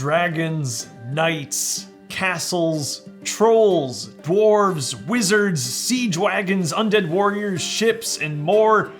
dragons, knights, castles, trolls, dwarves, wizards, siege wagons, undead warriors, ships, and more.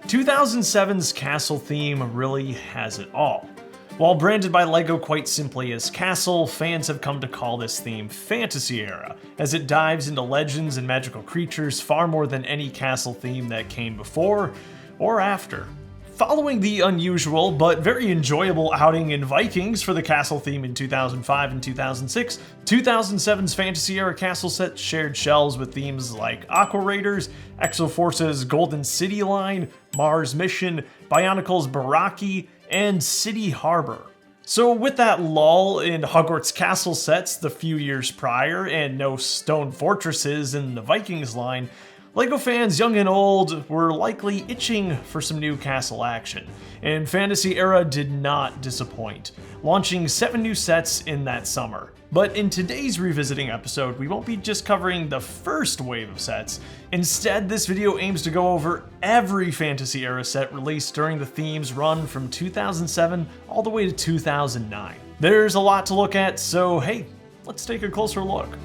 2007's castle theme really has it all. While branded by LEGO quite simply as Castle, fans have come to call this theme Fantasy Era, as it dives into legends and magical creatures far more than any castle theme that came before or after. Following the unusual but very enjoyable outing in Vikings for the castle theme in 2005 and 2006, 2007's Fantasy Era castle set shared shelves with themes like Aqua Raiders, Exoforce's Golden City line, Mars Mission, Bionicle's Baraki, and City Harbor. So with that lull in Hogwarts castle sets the few years prior and no stone fortresses in the Vikings line, LEGO fans young and old were likely itching for some new castle action, and Fantasy Era did not disappoint, launching 7 new sets in that summer. But in today's revisiting episode, we won't be just covering the first wave of sets. Instead, this video aims to go over every Fantasy Era set released during the theme's run from 2007 all the way to 2009. There's a lot to look at, so hey, let's take a closer look.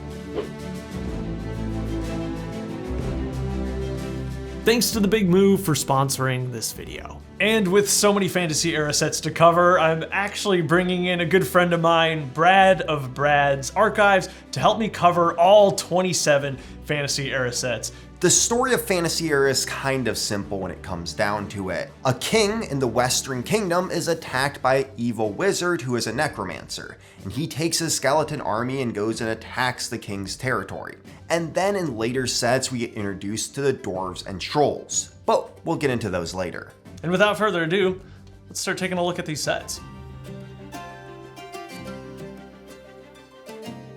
Thanks to The Big Move for sponsoring this video. And with so many Fantasy Era sets to cover, I'm actually bringing in a good friend of mine, Brad of Brad's Archives, to help me cover all 27 Fantasy Era sets. The story of Fantasy Era is kind of simple when it comes down to it. A king in the Western Kingdom is attacked by an evil wizard who is a necromancer, and he takes his skeleton army and goes and attacks the king's territory. And then in later sets we get introduced to the dwarves and trolls, but we'll get into those later. And without further ado, let's start taking a look at these sets.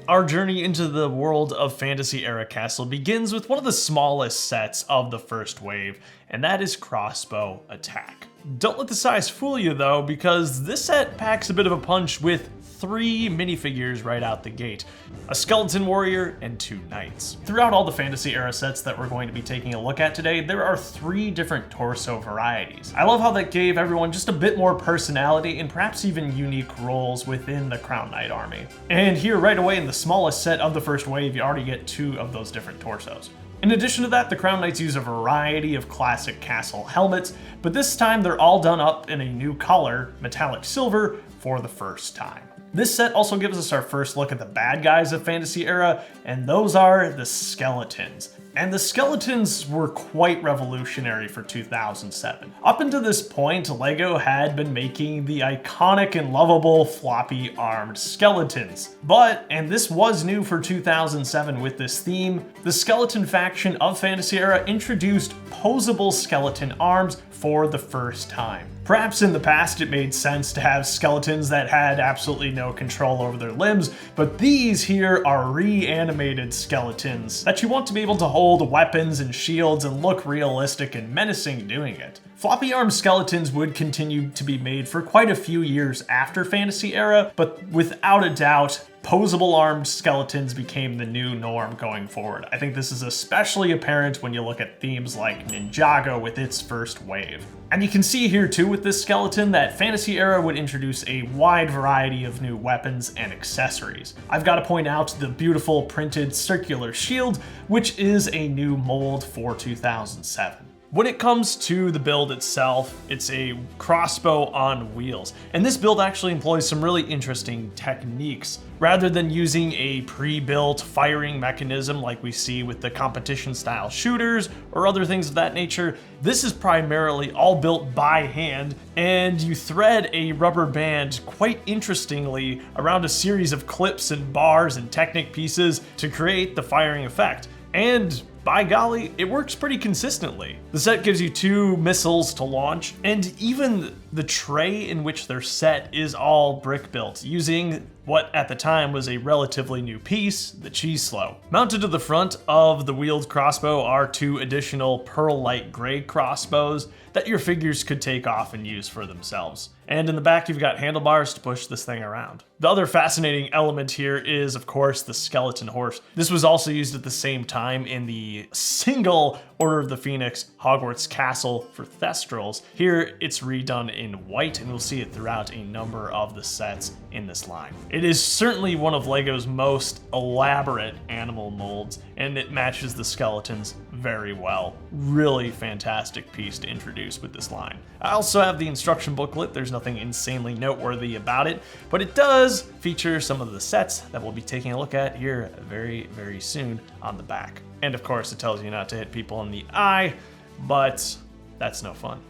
Our journey into the world of Fantasy Era Castle begins with one of the smallest sets of the first wave, and that is Crossbow Attack. Don't let the size fool you though, because this set packs a bit of a punch with 3 minifigures right out the gate, a skeleton warrior and 2 knights. Throughout all the Fantasy Era sets that we're going to be taking a look at today, there are 3 different torso varieties. I love how that gave everyone just a bit more personality and perhaps even unique roles within the Crown Knight army. And here right away in the smallest set of the first wave, you already get 2 of those different torsos. In addition to that, the Crown Knights use a variety of classic castle helmets, but this time they're all done up in a new color, metallic silver, for the first time. This set also gives us our first look at the bad guys of Fantasy Era, and those are the skeletons. And the skeletons were quite revolutionary for 2007. Up until this point, LEGO had been making the iconic and lovable floppy armed skeletons. But, and this was new for 2007 with this theme, the skeleton faction of Fantasy Era introduced posable skeleton arms for the first time. Perhaps in the past it made sense to have skeletons that had absolutely no control over their limbs, but these here are reanimated skeletons that you want to be able to hold weapons and shields and look realistic and menacing doing it. Floppy armed skeletons would continue to be made for quite a few years after Fantasy Era, but without a doubt, posable armed skeletons became the new norm going forward. I think this is especially apparent when you look at themes like Ninjago with its first wave. And you can see here too with this skeleton that Fantasy Era would introduce a wide variety of new weapons and accessories. I've got to point out the beautiful printed circular shield, which is a new mold for 2007. When it comes to the build itself, it's a crossbow on wheels, and this build actually employs some really interesting techniques. Rather than using a pre-built firing mechanism like we see with the competition-style shooters or other things of that nature, this is primarily all built by hand, and you thread a rubber band quite interestingly around a series of clips and bars and Technic pieces to create the firing effect. And by golly, it works pretty consistently. The set gives you 2 missiles to launch, and even the tray in which they're set is all brick built, using what at the time was a relatively new piece, the cheese slow. Mounted to the front of the wheeled crossbow are 2 additional pearl light gray crossbows that your figures could take off and use for themselves. And in the back, you've got handlebars to push this thing around. The other fascinating element here is, of course, the skeleton horse. This was also used at the same time in the single Order of the Phoenix, Hogwarts Castle for Thestrals. Here it's redone in white, and we'll see it throughout a number of the sets in this line. It is certainly one of LEGO's most elaborate animal molds, and it matches the skeletons very well. Really fantastic piece to introduce with this line. I also have the instruction booklet. There's nothing insanely noteworthy about it, but it does feature some of the sets that we'll be taking a look at here very, very soon on the back. And of course, it tells you not to hit people in the eye, but that's no fun.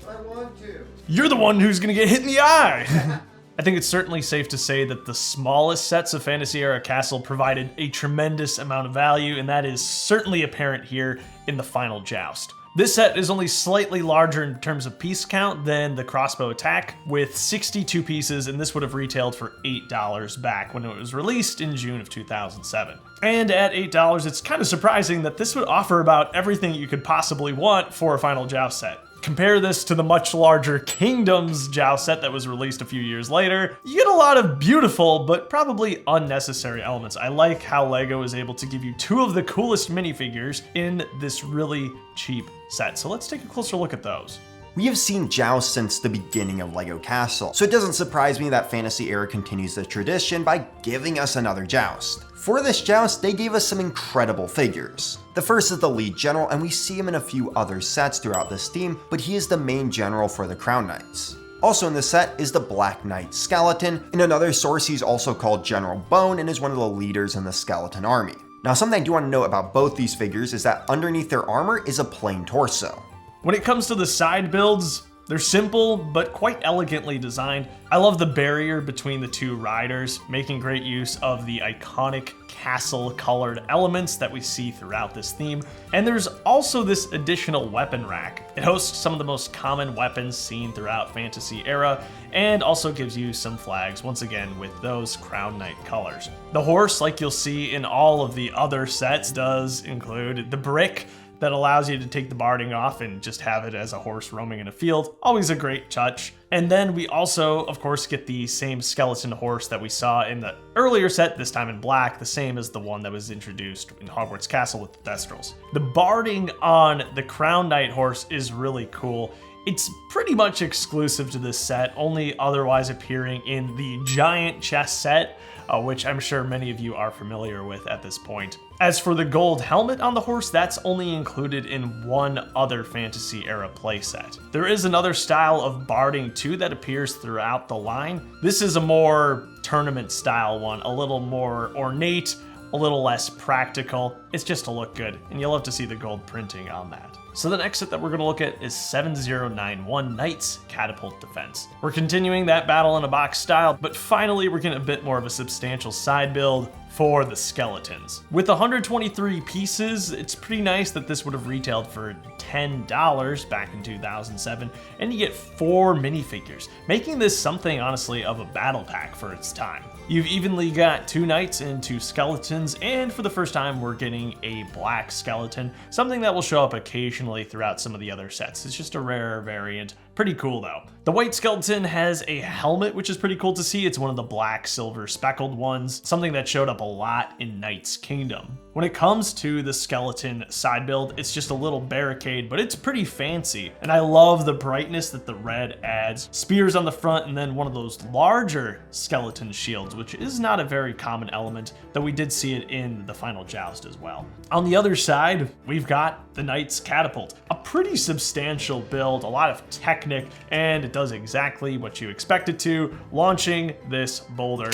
I want to. You're the one who's gonna get hit in the eye! I think it's certainly safe to say that the smallest sets of Fantasy Era Castle provided a tremendous amount of value, and that is certainly apparent here in the Final Joust. This set is only slightly larger in terms of piece count than the Crossbow Attack, with 62 pieces, and this would have retailed for $8 back when it was released in June of 2007. And at $8, it's kind of surprising that this would offer about everything you could possibly want for a Final Joust set. Compare this to the much larger Kingdoms Joust set that was released a few years later. You get a lot of beautiful, but probably unnecessary elements. I like how LEGO is able to give you two of the coolest minifigures in this really cheap set. So let's take a closer look at those. We have seen jousts since the beginning of LEGO Castle, so it doesn't surprise me that Fantasy Era continues the tradition by giving us another joust. For this joust, they gave us some incredible figures. The first is the lead general, and we see him in a few other sets throughout this theme, but he is the main general for the Crown Knights. Also in this set is the Black Knight skeleton. In another source, he's also called General Bone and is one of the leaders in the skeleton army. Now, something I do want to note about both these figures is that underneath their armor is a plain torso. When it comes to the side builds, they're simple, but quite elegantly designed. I love the barrier between the two riders, making great use of the iconic castle-colored elements that we see throughout this theme. And there's also this additional weapon rack. It hosts some of the most common weapons seen throughout Fantasy Era, and also gives you some flags, once again, with those Crown Knight colors. The horse, like you'll see in all of the other sets, does include the brick that allows you to take the barding off and just have it as a horse roaming in a field. Always a great touch. And then we also, of course, get the same skeleton horse that we saw in the earlier set, this time in black, the same as the one that was introduced in Hogwarts Castle with the Thestrals. The barding on the Crown Knight horse is really cool. It's pretty much exclusive to this set, only otherwise appearing in the giant chess set, which I'm sure many of you are familiar with at this point. As for the gold helmet on the horse, that's only included in one other Fantasy Era playset. There is another style of barding too that appears throughout the line. This is a more tournament style one, a little more ornate, a little less practical. It's just to look good, and you'll have to see the gold printing on that. So the next set that we're going to look at is 7091 Knights Catapult Defense. We're continuing that battle in a box style, but finally we're getting a bit more of a substantial side build for the skeletons. With 123 pieces, it's pretty nice that this would have retailed for $10 back in 2007, and you get 4 minifigures, making this something honestly of a battle pack for its time. You've evenly got 2 knights and 2 skeletons, and for the first time we're getting a black skeleton, something that will show up occasionally throughout some of the other sets. It's just a rare variant. Pretty cool though. The white skeleton has a helmet, which is pretty cool to see. It's one of the black silver speckled ones, something that showed up a lot in Knight's Kingdom. When it comes to the skeleton side build, it's just a little barricade, but it's pretty fancy. And I love the brightness that the red adds. Spears on the front, and then one of those larger skeleton shields, which is not a very common element, though we did see it in the Final Joust as well. On the other side, we've got the Knight's Catapult. A pretty substantial build, a lot of Technic, and it does exactly what you expect it to, launching this boulder.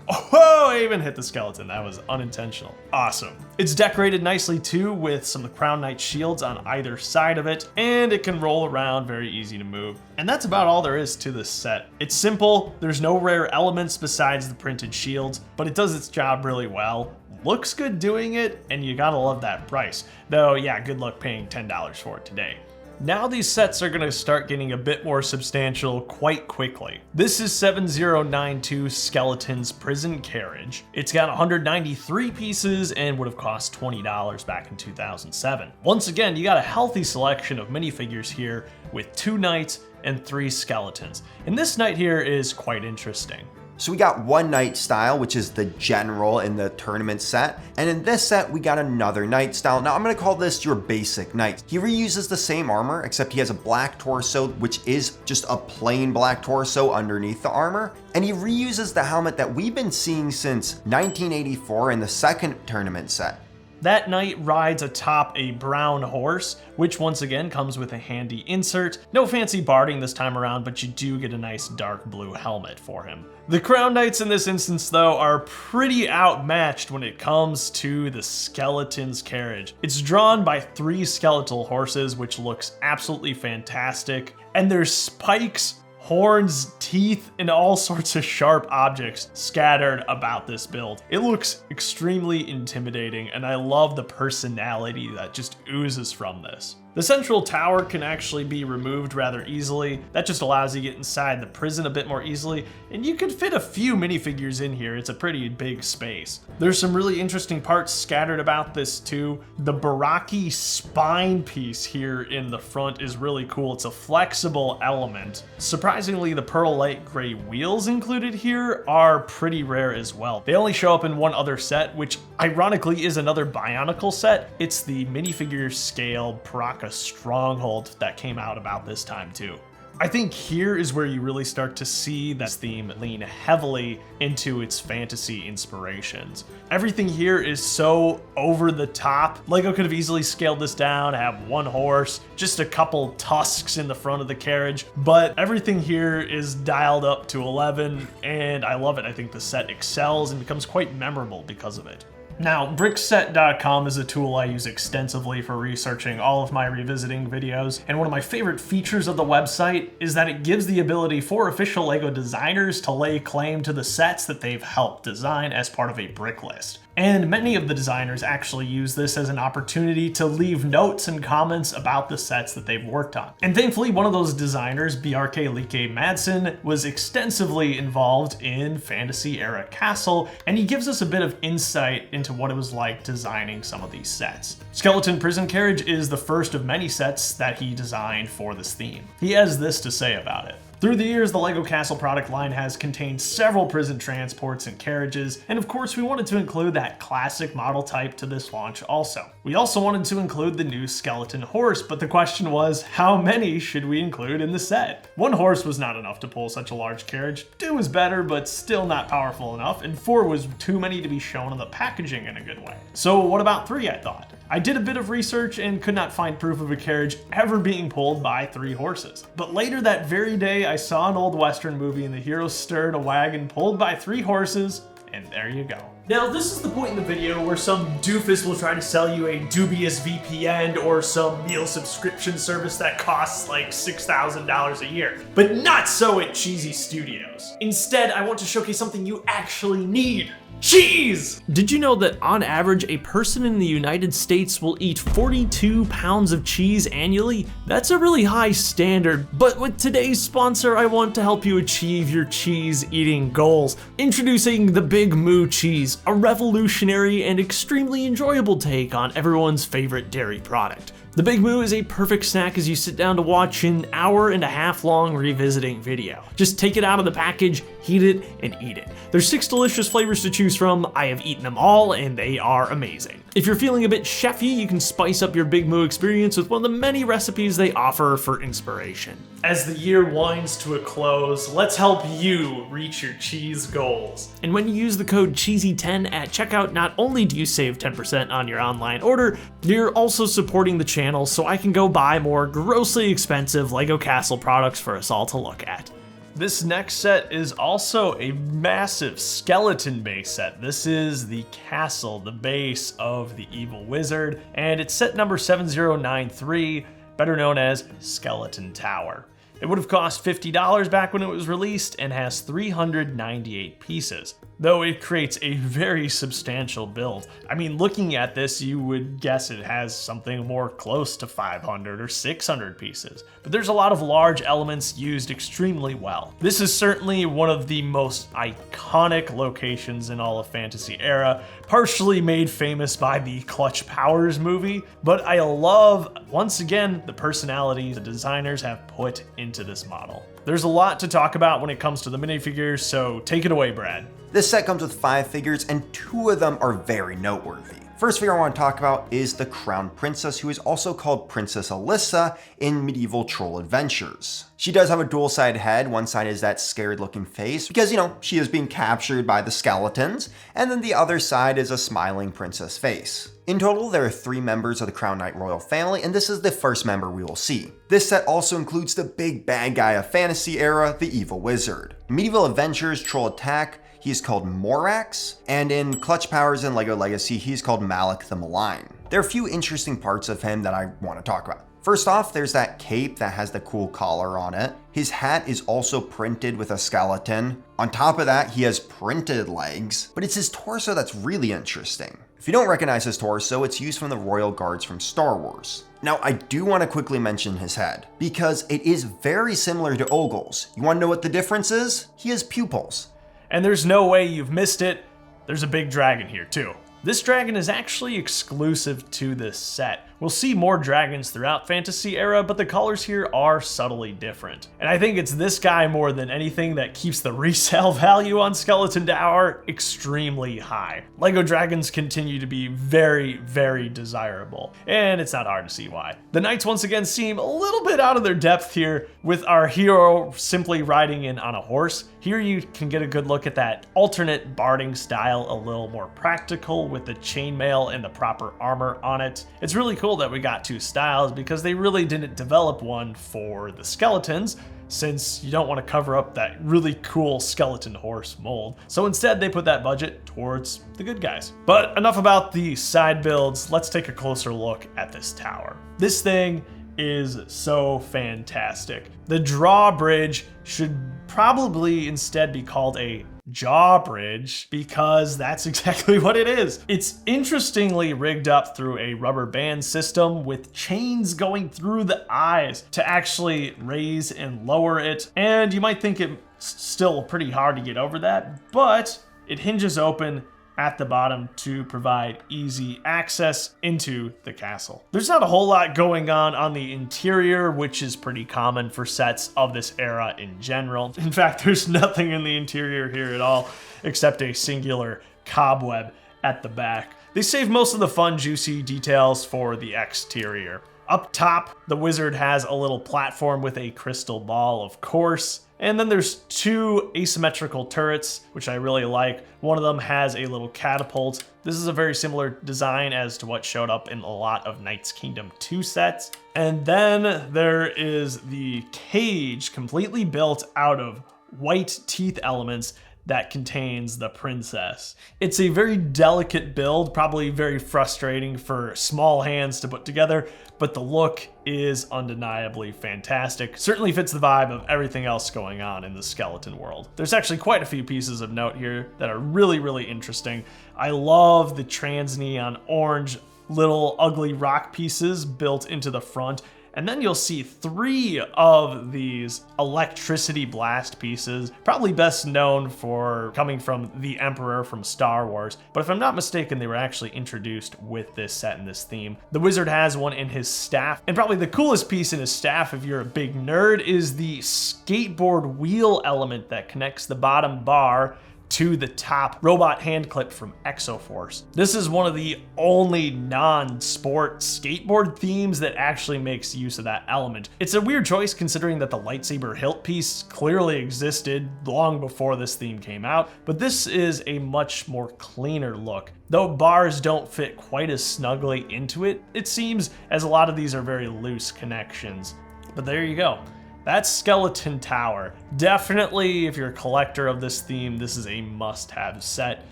Oh, I even hit the skeleton. That was unintentional. Awesome. It's decorated nicely too with some of the Crown Knight shields on either side of it, and it can roll around, very easy to move. And that's about all there is to this set. It's simple, there's no rare elements besides the printed shields, but it does its job really well. Looks good doing it, and you gotta love that price. Though, yeah, good luck paying $10 for it today. Now these sets are going to start getting a bit more substantial quite quickly. This is 7092 Skeleton's Prison Carriage. It's got 193 pieces and would have cost $20 back in 2007. Once again, you got a healthy selection of minifigures here with 2 knights and 3 skeletons. And this knight here is quite interesting. So we got one knight style, which is the general in the tournament set. And in this set, we got another knight style. Now I'm gonna call this your basic knight. He reuses the same armor, except he has a black torso, which is just a plain black torso underneath the armor. And he reuses the helmet that we've been seeing since 1984 in the second tournament set. That knight rides atop a brown horse, which once again comes with a handy insert. No fancy barding this time around, but you do get a nice dark blue helmet for him. The Crown Knights in this instance, though, are pretty outmatched when it comes to the Skeleton's Carriage. It's drawn by 3 skeletal horses, which looks absolutely fantastic, and there's spikes, horns, teeth, and all sorts of sharp objects scattered about this build. It looks extremely intimidating, and I love the personality that just oozes from this. The central tower can actually be removed rather easily. That just allows you to get inside the prison a bit more easily, and you could fit a few minifigures in here. It's a pretty big space. There's some really interesting parts scattered about this too. The Baraki spine piece here in the front is really cool. It's a flexible element. Surprisingly, the pearl light gray wheels included here are pretty rare as well. They only show up in one other set, which ironically is another Bionicle set. It's the minifigure scale Baraka Stronghold that came out about this time too. I think here is where you really start to see this theme lean heavily into its fantasy inspirations. Everything here is so over the top. LEGO could have easily scaled this down, have one horse, just a couple tusks in the front of the carriage, but everything here is dialed up to 11, and I love it. I think the set excels and becomes quite memorable because of it. Now, brickset.com is a tool I use extensively for researching all of my revisiting videos, and one of my favorite features of the website is that it gives the ability for official LEGO designers to lay claim to the sets that they've helped design as part of a brick list. And many of the designers actually use this as an opportunity to leave notes and comments about the sets that they've worked on. And thankfully, one of those designers, Bjarke Like Madsen, was extensively involved in Fantasy Era Castle, and he gives us a bit of insight into what it was like designing some of these sets. Skeleton Prison Carriage is the first of many sets that he designed for this theme. He has this to say about it. Through the years, the LEGO Castle product line has contained several prison transports and carriages, and of course we wanted to include that classic model type to this launch also. We also wanted to include the new skeleton horse, but the question was, how many should we include in the set? 1 horse was not enough to pull such a large carriage, 2 was better, but still not powerful enough, and 4 was too many to be shown on the packaging in a good way. So what about 3, I thought? I did a bit of research and could not find proof of a carriage ever being pulled by 3 horses. But later that very day, I saw an old Western movie and the hero stirred a wagon pulled by 3 horses, and there you go. Now, this is the point in the video where some doofus will try to sell you a dubious VPN or some meal subscription service that costs like $6,000 a year. But not so at Cheesy Studios. Instead, I want to showcase something you actually need. Cheese! Did you know that on average, a person in the United States will eat 42 pounds of cheese annually? That's a really high standard, but with today's sponsor, I want to help you achieve your cheese eating goals. Introducing the Big Moo Cheese, a revolutionary and extremely enjoyable take on everyone's favorite dairy product. The Big Moo is a perfect snack as you sit down to watch an hour-and-a-half long revisiting video. Just take it out of the package, heat it, and eat it. There's 6 delicious flavors to choose from. I have eaten them all, and they are amazing. If you're feeling a bit chefy, you can spice up your Big Moo experience with one of the many recipes they offer for inspiration. As the year winds to a close, let's help you reach your cheese goals. And when you use the code CHEESY10 at checkout, not only do you save 10% on your online order, you're also supporting the channel so I can go buy more grossly expensive LEGO Castle products for us all to look at. This next set is also a massive skeleton base set. This is the castle, the base of the evil wizard, and it's set number 7093, better known as Skeleton Tower. It would have cost $50 back when it was released and has 398 pieces, though it creates a very substantial build. I mean, looking at this, you would guess it has something more close to 500 or 600 pieces, but there's a lot of large elements used extremely well. This is certainly one of the most iconic locations in all of Fantasy Era, partially made famous by the Clutch Powers movie, but I love, once again, the personality the designers have put into this model. There's a lot to talk about when it comes to the minifigures, so take it away, Brad. This set comes with 5 figures, and 2 of them are very noteworthy. First figure I want to talk about is the Crown Princess, who is also called Princess Alyssa in Medieval Troll Adventures. She does have a dual-sided head. One side is that scared-looking face, because, she is being captured by the skeletons, and then the other side is a smiling princess face. In total, there are 3 members of the Crown Knight Royal family, and this is the first member we will see. This set also includes the big bad guy of Fantasy era, the Evil Wizard. In Medieval Adventures Troll Attack, he is called Morax, and in Clutch Powers and LEGO Legacy, he's called Malik the Malign. There are a few interesting parts of him that I want to talk about. First off, there's that cape that has the cool collar on it. His hat is also printed with a skeleton. On top of that, he has printed legs, but it's his torso that's really interesting. If you don't recognize his torso, it's used from the Royal Guards from Star Wars. Now, I do want to quickly mention his head, because it is very similar to Ogle's. You want to know what the difference is? He has pupils. And there's no way you've missed it. There's a big dragon here too. This dragon is actually exclusive to this set. We'll see more dragons throughout Fantasy era, but the colors here are subtly different. And I think it's this guy more than anything that keeps the resale value on Skeleton Tower extremely high. LEGO dragons continue to be very, very desirable, and it's not hard to see why. The knights once again seem a little bit out of their depth here, with our hero simply riding in on a horse. Here you can get a good look at that alternate barding style, a little more practical with the chainmail and the proper armor on it. It's really cool that we got 2 styles because they really didn't develop one for the skeletons, since you don't want to cover up that really cool skeleton horse mold. So instead they put that budget towards the good guys. But enough about the side builds, let's take a closer look at this tower. This thing is so fantastic. The drawbridge should probably instead be called a jawbridge, because that's exactly what it is. It's interestingly rigged up through a rubber band system with chains going through the eyes to actually raise and lower it. And you might think it's still pretty hard to get over that, but it hinges open at the bottom to provide easy access into the castle. There's not a whole lot going on the interior, which is pretty common for sets of this era in general. In fact, there's nothing in the interior here at all except a singular cobweb at the back. They save most of the fun, juicy details for the exterior. Up top, the wizard has a little platform with a crystal ball, of course. And then there's 2 asymmetrical turrets, which I really like. One of them has a little catapult. This is a very similar design as to what showed up in a lot of Knights Kingdom 2 sets. And then there is the cage, completely built out of white teeth elements that contains the princess. It's a very delicate build, probably very frustrating for small hands to put together, but the look is undeniably fantastic. Certainly fits the vibe of everything else going on in the skeleton world. There's actually quite a few pieces of note here that are really, really interesting. I love the trans neon orange little ugly rock pieces built into the front. And then you'll see 3 of these electricity blast pieces, probably best known for coming from the Emperor from Star Wars. But if I'm not mistaken, they were actually introduced with this set and this theme. The wizard has one in his staff, and probably the coolest piece in his staff, if you're a big nerd, is the skateboard wheel element that connects the bottom bar to the top robot hand clip from Exoforce. This is one of the only non-sport skateboard themes that actually makes use of that element. It's a weird choice considering that the lightsaber hilt piece clearly existed long before this theme came out, but this is a much more cleaner look. Though bars don't fit quite as snugly into it, it seems, as a lot of these are very loose connections. But there you go. That's Skeleton Tower. Definitely, if you're a collector of this theme, this is a must-have set.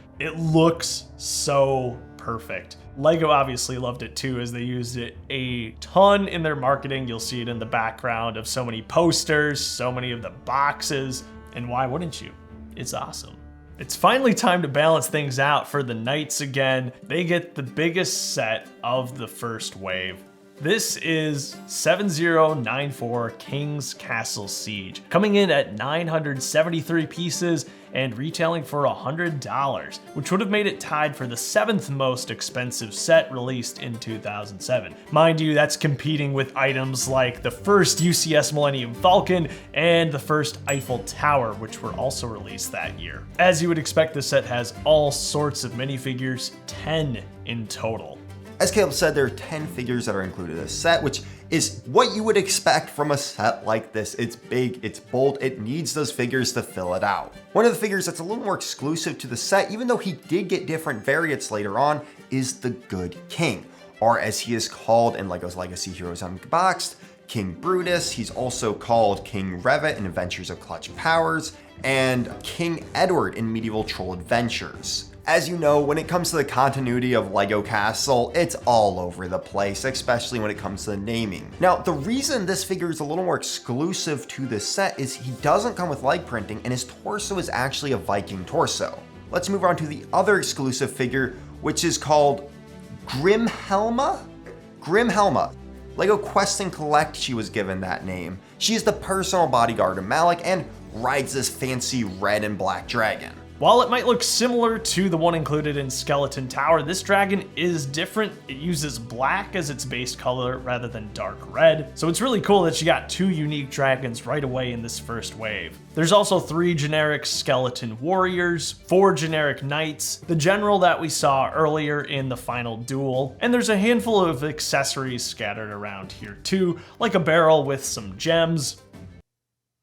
It looks so perfect. LEGO obviously loved it too, as they used it a ton in their marketing. You'll see it in the background of so many posters, so many of the boxes, and why wouldn't you? It's awesome. It's finally time to balance things out for the Knights again. They get the biggest set of the first wave. This is 7094 King's Castle Siege, coming in at 973 pieces and retailing for $100, which would have made it tied for the 7th most expensive set released in 2007. Mind you, that's competing with items like the first UCS Millennium Falcon and the first Eiffel Tower, which were also released that year. As you would expect, the set has all sorts of minifigures, 10 in total. As Caleb said, there are 10 figures that are included in this set, which is what you would expect from a set like this. It's big, it's bold, it needs those figures to fill it out. One of the figures that's a little more exclusive to the set, even though he did get different variants later on, is the Good King, or as he is called in LEGO's Legacy Heroes Unboxed, King Brutus. He's also called King Revet in Adventures of Clutch Powers, and King Edward in Medieval Troll Adventures. As you know, when it comes to the continuity of LEGO Castle, it's all over the place, especially when it comes to the naming. Now, the reason this figure is a little more exclusive to this set is he doesn't come with leg printing, and his torso is actually a Viking torso. Let's move on to the other exclusive figure, which is called Grimhelma? Grimhelma. LEGO Quest and Collect, she was given that name. She is the personal bodyguard of Malik and rides this fancy red and black dragon. While it might look similar to the one included in Skeleton Tower, this dragon is different. It uses black as its base color rather than dark red. So it's really cool that you got 2 unique dragons right away in this first wave. There's also 3 generic skeleton warriors, 4 generic knights, the general that we saw earlier in the Final Duel, and there's a handful of accessories scattered around here too, like a barrel with some gems.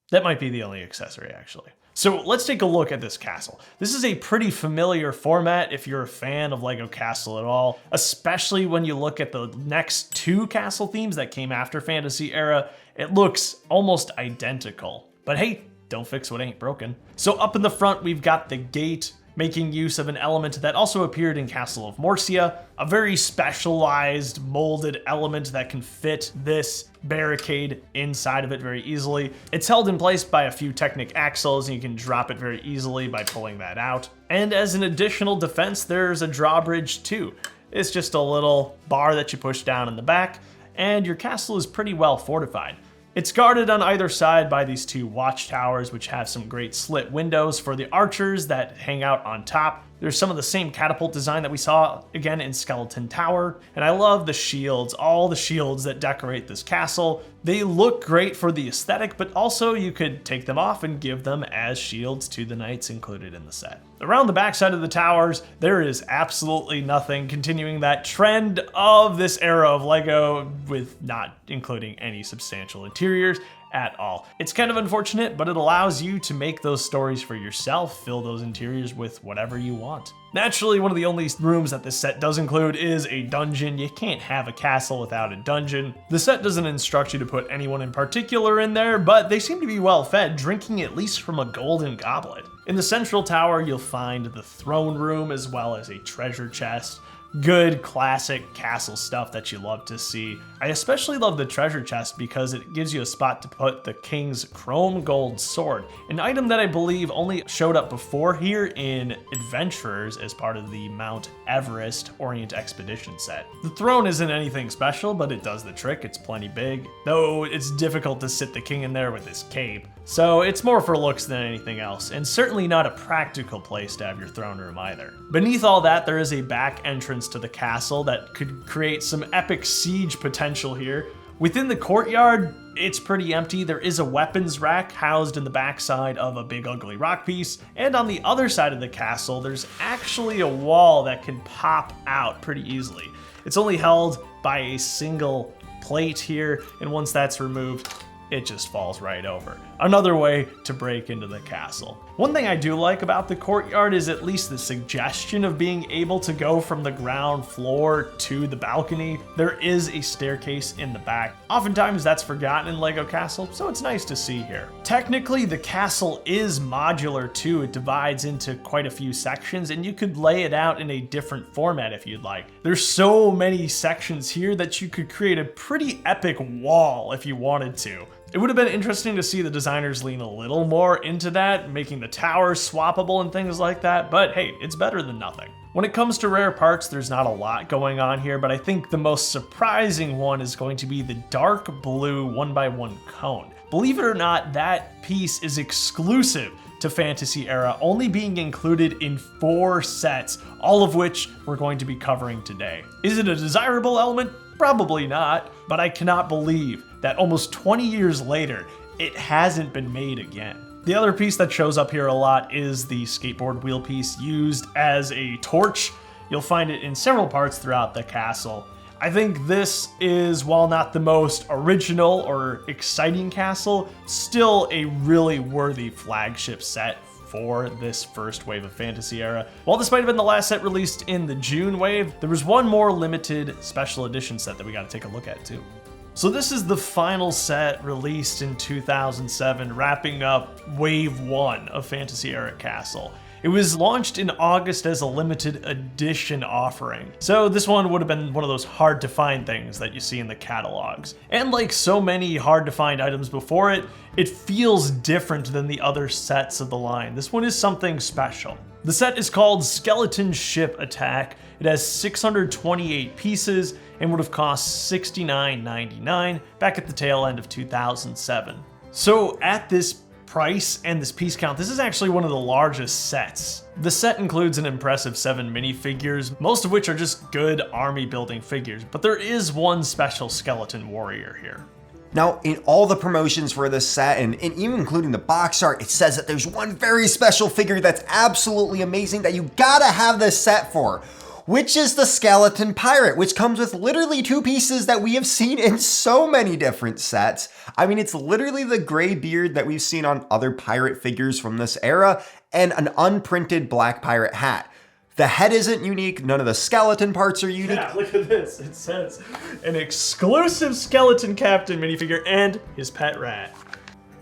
That might be the only accessory actually. So let's take a look at this castle. This is a pretty familiar format if you're a fan of LEGO Castle at all, especially when you look at the next 2 castle themes that came after Fantasy Era. It looks almost identical, but hey, don't fix what ain't broken. So up in the front, we've got the gate, making use of an element that also appeared in Castle of Morcia, a very specialized molded element that can fit this barricade inside of it very easily. It's held in place by a few Technic axles, and you can drop it very easily by pulling that out. And as an additional defense, there's a drawbridge too. It's just a little bar that you push down in the back, and your castle is pretty well fortified. It's guarded on either side by these 2 watchtowers, which have some great slit windows for the archers that hang out on top. There's some of the same catapult design that we saw again in Skeleton Tower. And I love the shields, all the shields that decorate this castle. They look great for the aesthetic, but also you could take them off and give them as shields to the knights included in the set. Around the backside of the towers, there is absolutely nothing, continuing that trend of this era of LEGO with not including any substantial interiors at all. It's kind of unfortunate, but it allows you to make those stories for yourself, fill those interiors with whatever you want. Naturally, one of the only rooms that this set does include is a dungeon. You can't have a castle without a dungeon. The set doesn't instruct you to put anyone in particular in there, but they seem to be well fed, drinking at least from a golden goblet. In the central tower, you'll find the throne room as well as a treasure chest. Good classic castle stuff that you love to see. I especially love the treasure chest because it gives you a spot to put the king's chrome gold sword, an item that I believe only showed up before here in Adventurers as part of the Mount Everest Orient Expedition set. The throne isn't anything special, but it does the trick. It's plenty big, though it's difficult to sit the king in there with his cape. So it's more for looks than anything else, and certainly not a practical place to have your throne room either. Beneath all that, there is a back entrance to the castle that could create some epic siege potential here. Within the courtyard, it's pretty empty. There is a weapons rack housed in the backside of a big ugly rock piece, and on the other side of the castle, there's actually a wall that can pop out pretty easily. It's only held by a single plate here, and once that's removed, it just falls right over. Another way to break into the castle. One thing I do like about the courtyard is at least the suggestion of being able to go from the ground floor to the balcony. There is a staircase in the back. Oftentimes that's forgotten in LEGO Castle, so it's nice to see here. Technically, the castle is modular too. It divides into quite a few sections, and you could lay it out in a different format if you'd like. There's so many sections here that you could create a pretty epic wall if you wanted to. It would have been interesting to see the designers lean a little more into that, making the towers swappable and things like that, but hey, it's better than nothing. When it comes to rare parts, there's not a lot going on here, but I think the most surprising one is going to be the dark blue 1x1 cone. Believe it or not, that piece is exclusive to Fantasy Era, only being included in 4 sets, all of which we're going to be covering today. Is it a desirable element? Probably not, but I cannot believe that almost 20 years later, it hasn't been made again. The other piece that shows up here a lot is the skateboard wheel piece used as a torch. You'll find it in several parts throughout the castle. I think this is, while not the most original or exciting castle, still a really worthy flagship set for this first wave of Fantasy Era. While this might have been the last set released in the June wave, there was one more limited special edition set that we got to take a look at too. So this is the final set released in 2007, wrapping up Wave 1 of Fantasy Era Castle. It was launched in August as a limited edition offering. So this one would have been one of those hard to find things that you see in the catalogs. And like so many hard to find items before it, it feels different than the other sets of the line. This one is something special. The set is called Skeleton Ship Attack. It has 628 pieces and would have cost $69.99 back at the tail end of 2007. So at this price and this piece count, this is actually one of the largest sets. The set includes an impressive 7 minifigures, most of which are just good army building figures, but there is one special skeleton warrior here. Now, in all the promotions for this set, and even including the box art, it says that there's one very special figure that's absolutely amazing that you gotta have this set for, which is the Skeleton Pirate, which comes with literally 2 pieces that we have seen in so many different sets. I mean, it's literally the gray beard that we've seen on other pirate figures from this era, and an unprinted black pirate hat. The head isn't unique, none of the skeleton parts are unique. Yeah, look at this. It says an exclusive skeleton captain minifigure and his pet rat.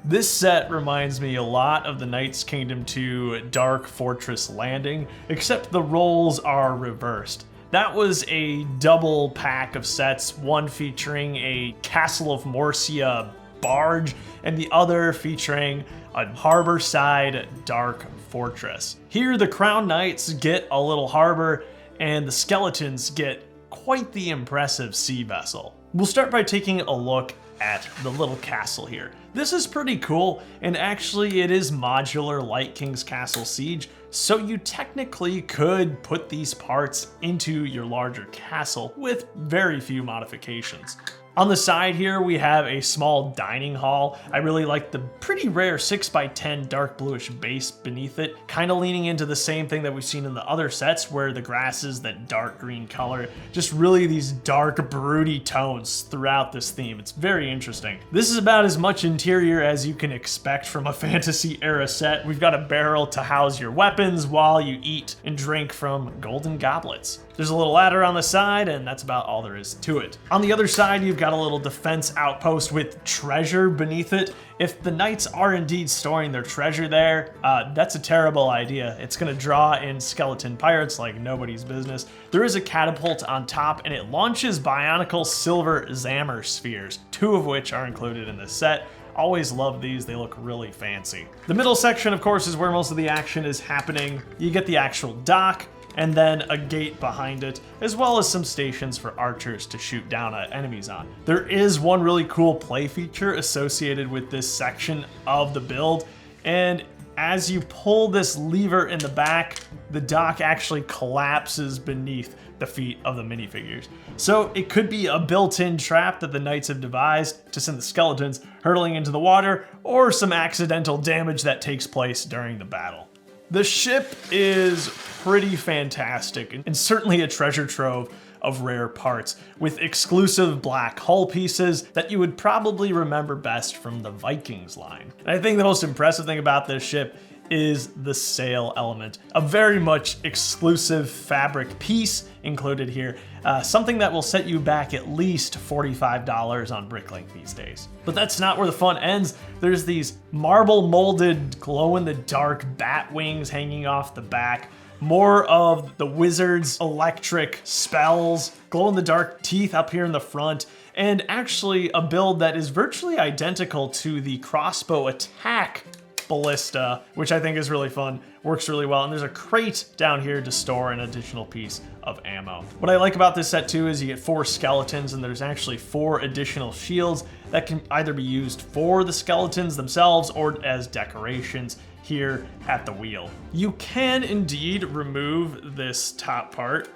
This set reminds me a lot of the Knights Kingdom 2 Dark Fortress Landing, except the roles are reversed. That was a double pack of sets, one featuring a Castle of Morcia barge, and the other featuring a harborside dark fortress. Here, the Crown Knights get a little harbor, and the skeletons get quite the impressive sea vessel. We'll start by taking a look at the little castle here. This is pretty cool, and actually it is modular like King's Castle Siege, so you technically could put these parts into your larger castle with very few modifications. On the side here, we have a small dining hall. I really like the pretty rare 6x10 dark bluish base beneath it, kind of leaning into the same thing that we've seen in the other sets where the grass is that dark green color, just really these dark broody tones throughout this theme. It's very interesting. This is about as much interior as you can expect from a Fantasy Era set. We've got a barrel to house your weapons while you eat and drink from golden goblets. There's a little ladder on the side, and that's about all there is to it. On the other side, you've got a little defense outpost with treasure beneath it. If the knights are indeed storing their treasure there, that's a terrible idea. It's gonna draw in skeleton pirates like nobody's business. There is a catapult on top, and it launches bionicle silver Zammer spheres, 2 of which are included in this set. Always love these, they look really fancy. The middle section, of course, is where most of the action is happening. You get the actual dock, and then a gate behind it, as well as some stations for archers to shoot down at enemies on. There is one really cool play feature associated with this section of the build, and as you pull this lever in the back, the dock actually collapses beneath the feet of the minifigures. So it could be a built-in trap that the knights have devised to send the skeletons hurtling into the water, or some accidental damage that takes place during the battle. The ship is pretty fantastic and certainly a treasure trove of rare parts with exclusive black hull pieces that you would probably remember best from the Vikings line. And I think the most impressive thing about this ship is the sail element. A very much exclusive fabric piece included here, something that will set you back at least $45 on Bricklink these days. But that's not where the fun ends. There's these marble molded glow-in-the-dark bat wings hanging off the back, more of the wizard's electric spells, glow-in-the-dark teeth up here in the front, and actually a build that is virtually identical to the Crossbow Attack ballista, which I think is really fun, works really well, and there's a crate down here to store an additional piece of ammo. What I like about this set too is you get 4 skeletons, and there's actually 4 additional shields that can either be used for the skeletons themselves or as decorations. here at the wheel. You can indeed remove this top part,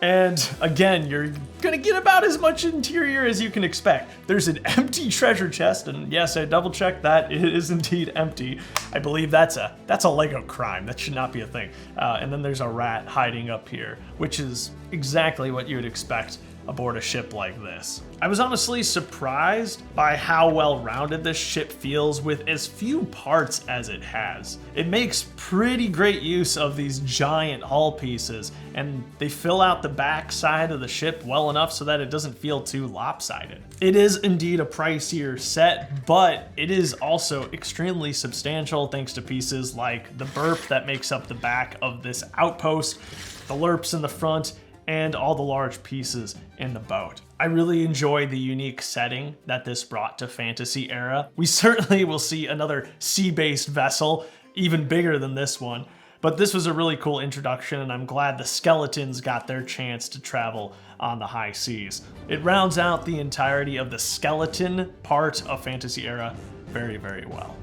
and again, you're gonna get about as much interior as you can expect. There's an empty treasure chest, and yes, I double checked that. It is indeed empty. I believe that's a Lego crime. That should not be a thing. And then there's a rat hiding up here, which is exactly what you would expect aboard a ship like this. I was honestly surprised by how well-rounded this ship feels with as few parts as it has. It makes pretty great use of these giant hull pieces, and they fill out the back side of the ship well enough so that it doesn't feel too lopsided. It is indeed a pricier set, but it is also extremely substantial thanks to pieces like the burp that makes up the back of this outpost, the lerps in the front, and all the large pieces in the boat. I really enjoy the unique setting that this brought to Fantasy Era. We certainly will see another sea-based vessel, even bigger than this one, but this was a really cool introduction, and I'm glad the skeletons got their chance to travel on the high seas. It rounds out the entirety of the skeleton part of Fantasy Era very, very well.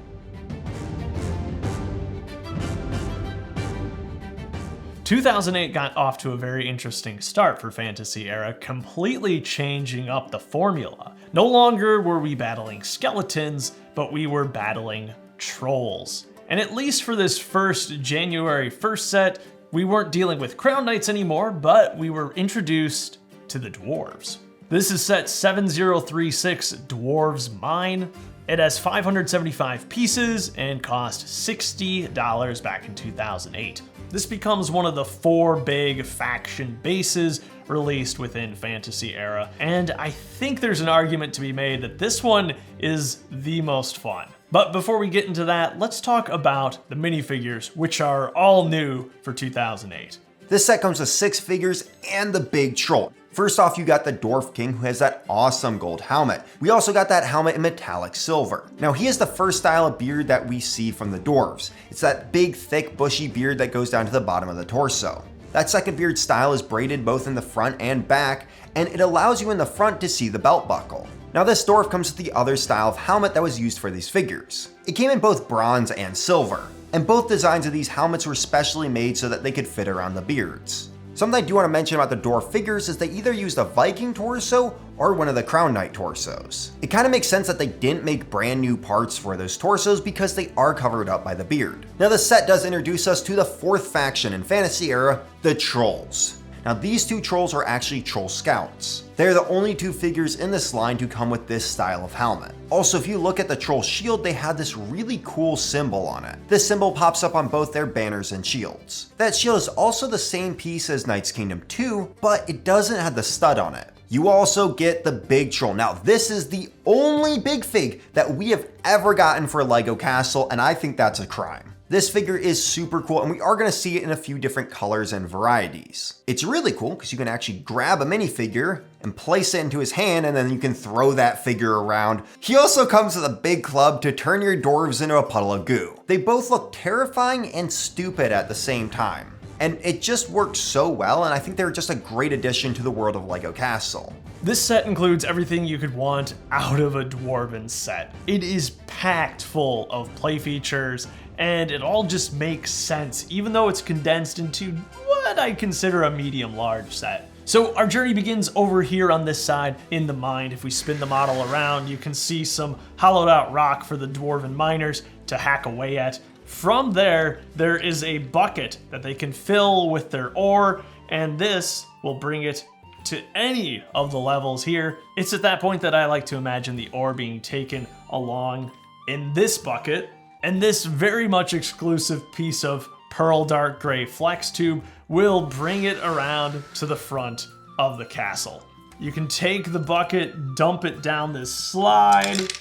2008 got off to a very interesting start for Fantasy Era, completely changing up the formula. No longer were we battling skeletons, but we were battling trolls. And at least for this first January 1st set, we weren't dealing with Crown Knights anymore, but we were introduced to the dwarves. This is set 7036 Dwarves Mine. It has 575 pieces and cost $60 back in 2008. This becomes one of the 4 big faction bases released within Fantasy Era, and I think there's an argument to be made that this one is the most fun. But before we get into that, let's talk about the minifigures, which are all new for 2008. This set comes with 6 figures and the big troll. First off, you got the Dwarf King, who has that awesome gold helmet. We also got that helmet in metallic silver. Now, he is the first style of beard that we see from the dwarves. It's that big, thick, bushy beard that goes down to the bottom of the torso. That second beard style is braided both in the front and back, and it allows you in the front to see the belt buckle. Now, this dwarf comes with the other style of helmet that was used for these figures. It came in both bronze and silver, and both designs of these helmets were specially made so that they could fit around the beards. Something I do want to mention about the dwarf figures is they either used a Viking torso or one of the Crown Knight torsos. It kind of makes sense that they didn't make brand new parts for those torsos because they are covered up by the beard. Now, the set does introduce us to the 4th faction in Fantasy Era, the Trolls. Now, these 2 trolls are actually troll scouts. They're the only 2 figures in this line to come with this style of helmet. Also, if you look at the troll shield, they have this really cool symbol on it. This symbol pops up on both their banners and shields. That shield is also the same piece as Knights Kingdom 2, but it doesn't have the stud on it. You also get the big troll. Now, this is the only big fig that we have ever gotten for Lego Castle, and I think that's a crime. This figure is super cool, and we are going to see it in a few different colors and varieties. It's really cool because you can actually grab a minifigure and place it into his hand, and then you can throw that figure around. He also comes with a big club to turn your dwarves into a puddle of goo. They both look terrifying and stupid at the same time. And it just works so well, and I think they're just a great addition to the world of Lego Castle. This set includes everything you could want out of a Dwarven set. It is packed full of play features, and it all just makes sense, even though it's condensed into what I consider a medium-large set. So our journey begins over here on this side in the mine. If we spin the model around, you can see some hollowed out rock for the Dwarven miners to hack away at. From there, there is a bucket that they can fill with their ore, and this will bring it to any of the levels here. It's at that point that I like to imagine the ore being taken along in this bucket, and this very much exclusive piece of pearl dark gray flex tube will bring it around to the front of the castle. You can take the bucket, dump it down this slide.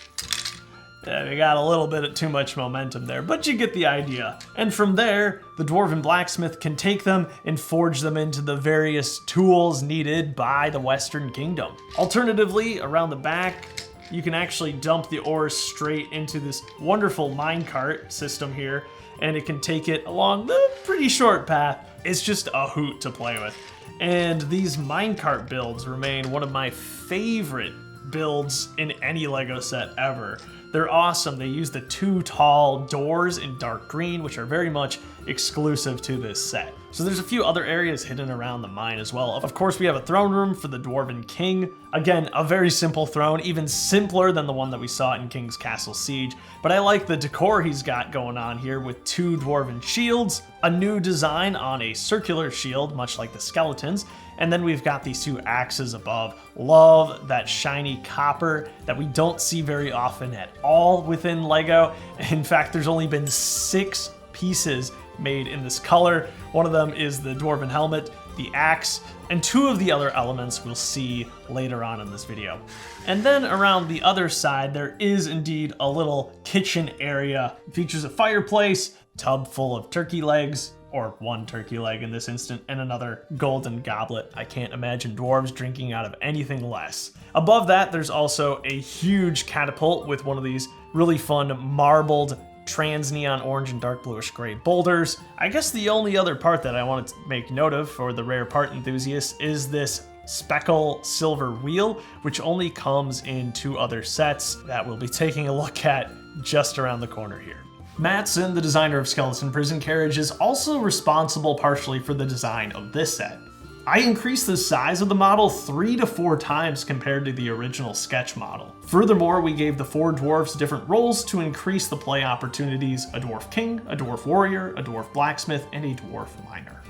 We got a little bit of too much momentum there, but you get the idea. And from there, the Dwarven blacksmith can take them and forge them into the various tools needed by the Western Kingdom. Alternatively, around the back, you can actually dump the ores straight into this wonderful minecart system here, and it can take it along the pretty short path. It's just a hoot to play with. And these minecart builds remain one of my favorite builds in any Lego set ever. They're awesome. They use the 2 tall doors in dark green, which are very much exclusive to this set. So there's a few other areas hidden around the mine as well. Of course, we have a throne room for the Dwarven King. Again, a very simple throne, even simpler than the one that we saw in King's Castle Siege. But I like the decor he's got going on here with 2 Dwarven shields, a new design on a circular shield, much like the skeletons, and then we've got these 2 axes above. Love that shiny copper that we don't see very often at all within LEGO. In fact, there's only been 6 pieces made in this color. One of them is the Dwarven helmet, the axe, and 2 of the other elements we'll see later on in this video. And then around the other side, there is indeed a little kitchen area. It features a fireplace, tub full of turkey legs, or 1 turkey leg in this instant, and another golden goblet. I can't imagine dwarves drinking out of anything less. Above that, there's also a huge catapult with one of these really fun marbled trans neon orange and dark bluish gray boulders. I guess the only other part that I wanted to make note of for the rare part enthusiasts is this speckle silver wheel, which only comes in 2 other sets that we'll be taking a look at just around the corner here. Mattson, the designer of Skeleton Prison Carriage, is also responsible partially for the design of this set. I increased the size of the model 3 to 4 times compared to the original sketch model. Furthermore, we gave the 4 dwarves different roles to increase the play opportunities: a dwarf king, a dwarf warrior, a dwarf blacksmith, and a dwarf miner.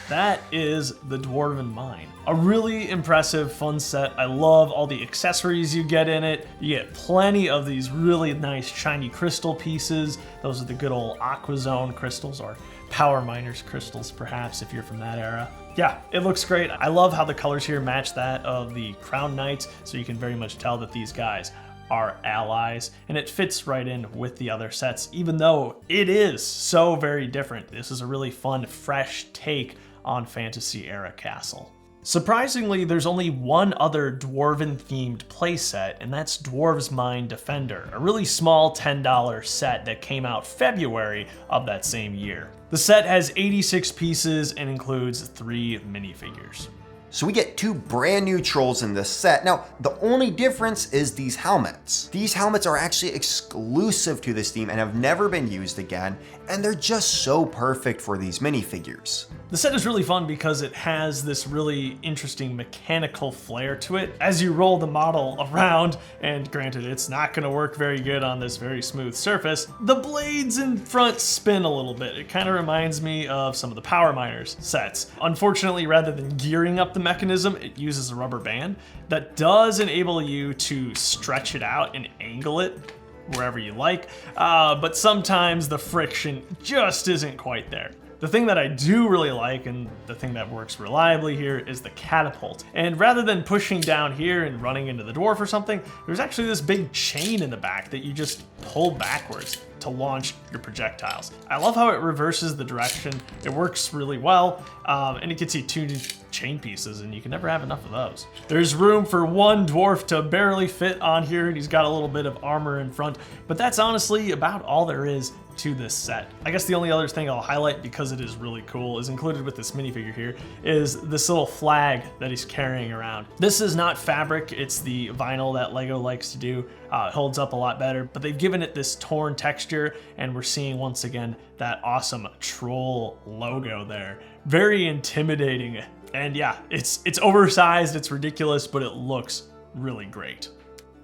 That is the Dwarven Mine. A really impressive, fun set. I love all the accessories you get in it. You get plenty of these really nice shiny crystal pieces. Those are the good old Aqua Zone crystals, or Power Miners crystals perhaps if you're from that era. Yeah, it looks great. I love how the colors here match that of the Crown Knights, so you can very much tell that these guys are allies, and it fits right in with the other sets, even though it is so very different. This is a really fun, fresh take on Fantasy Era Castle. Surprisingly, there's only one other Dwarven-themed playset, and that's Dwarves Mine Defender, a really small $10 set that came out February of that same year. The set has 86 pieces and includes 3 minifigures. So we get 2 brand new trolls in this set. Now, the only difference is these helmets. These helmets are actually exclusive to this theme and have never been used again, and they're just so perfect for these minifigures. The set is really fun because it has this really interesting mechanical flair to it. As you roll the model around, and granted it's not going to work very good on this very smooth surface, the blades in front spin a little bit. It kind of reminds me of some of the Power Miners sets. Unfortunately, rather than gearing up the mechanism, it uses a rubber band that does enable you to stretch it out and angle it wherever you like, but sometimes the friction just isn't quite there. The thing that I do really like, and the thing that works reliably here, is the catapult. And rather than pushing down here and running into the dwarf or something, there's actually this big chain in the back that you just pull backwards to launch your projectiles. I love how it reverses the direction. It works really well, and it gets you 2 chain pieces, and you can never have enough of those. There's room for 1 dwarf to barely fit on here, and he's got a little bit of armor in front, but that's honestly about all there is to this set. I guess the only other thing I'll highlight, because it is really cool, is included with this minifigure here, is this little flag that he's carrying around. This is not fabric, it's the vinyl that LEGO likes to do. It holds up a lot better, but they've given it this torn texture, and we're seeing once again that awesome troll logo there. Very intimidating, and yeah, it's oversized, it's ridiculous, but it looks really great.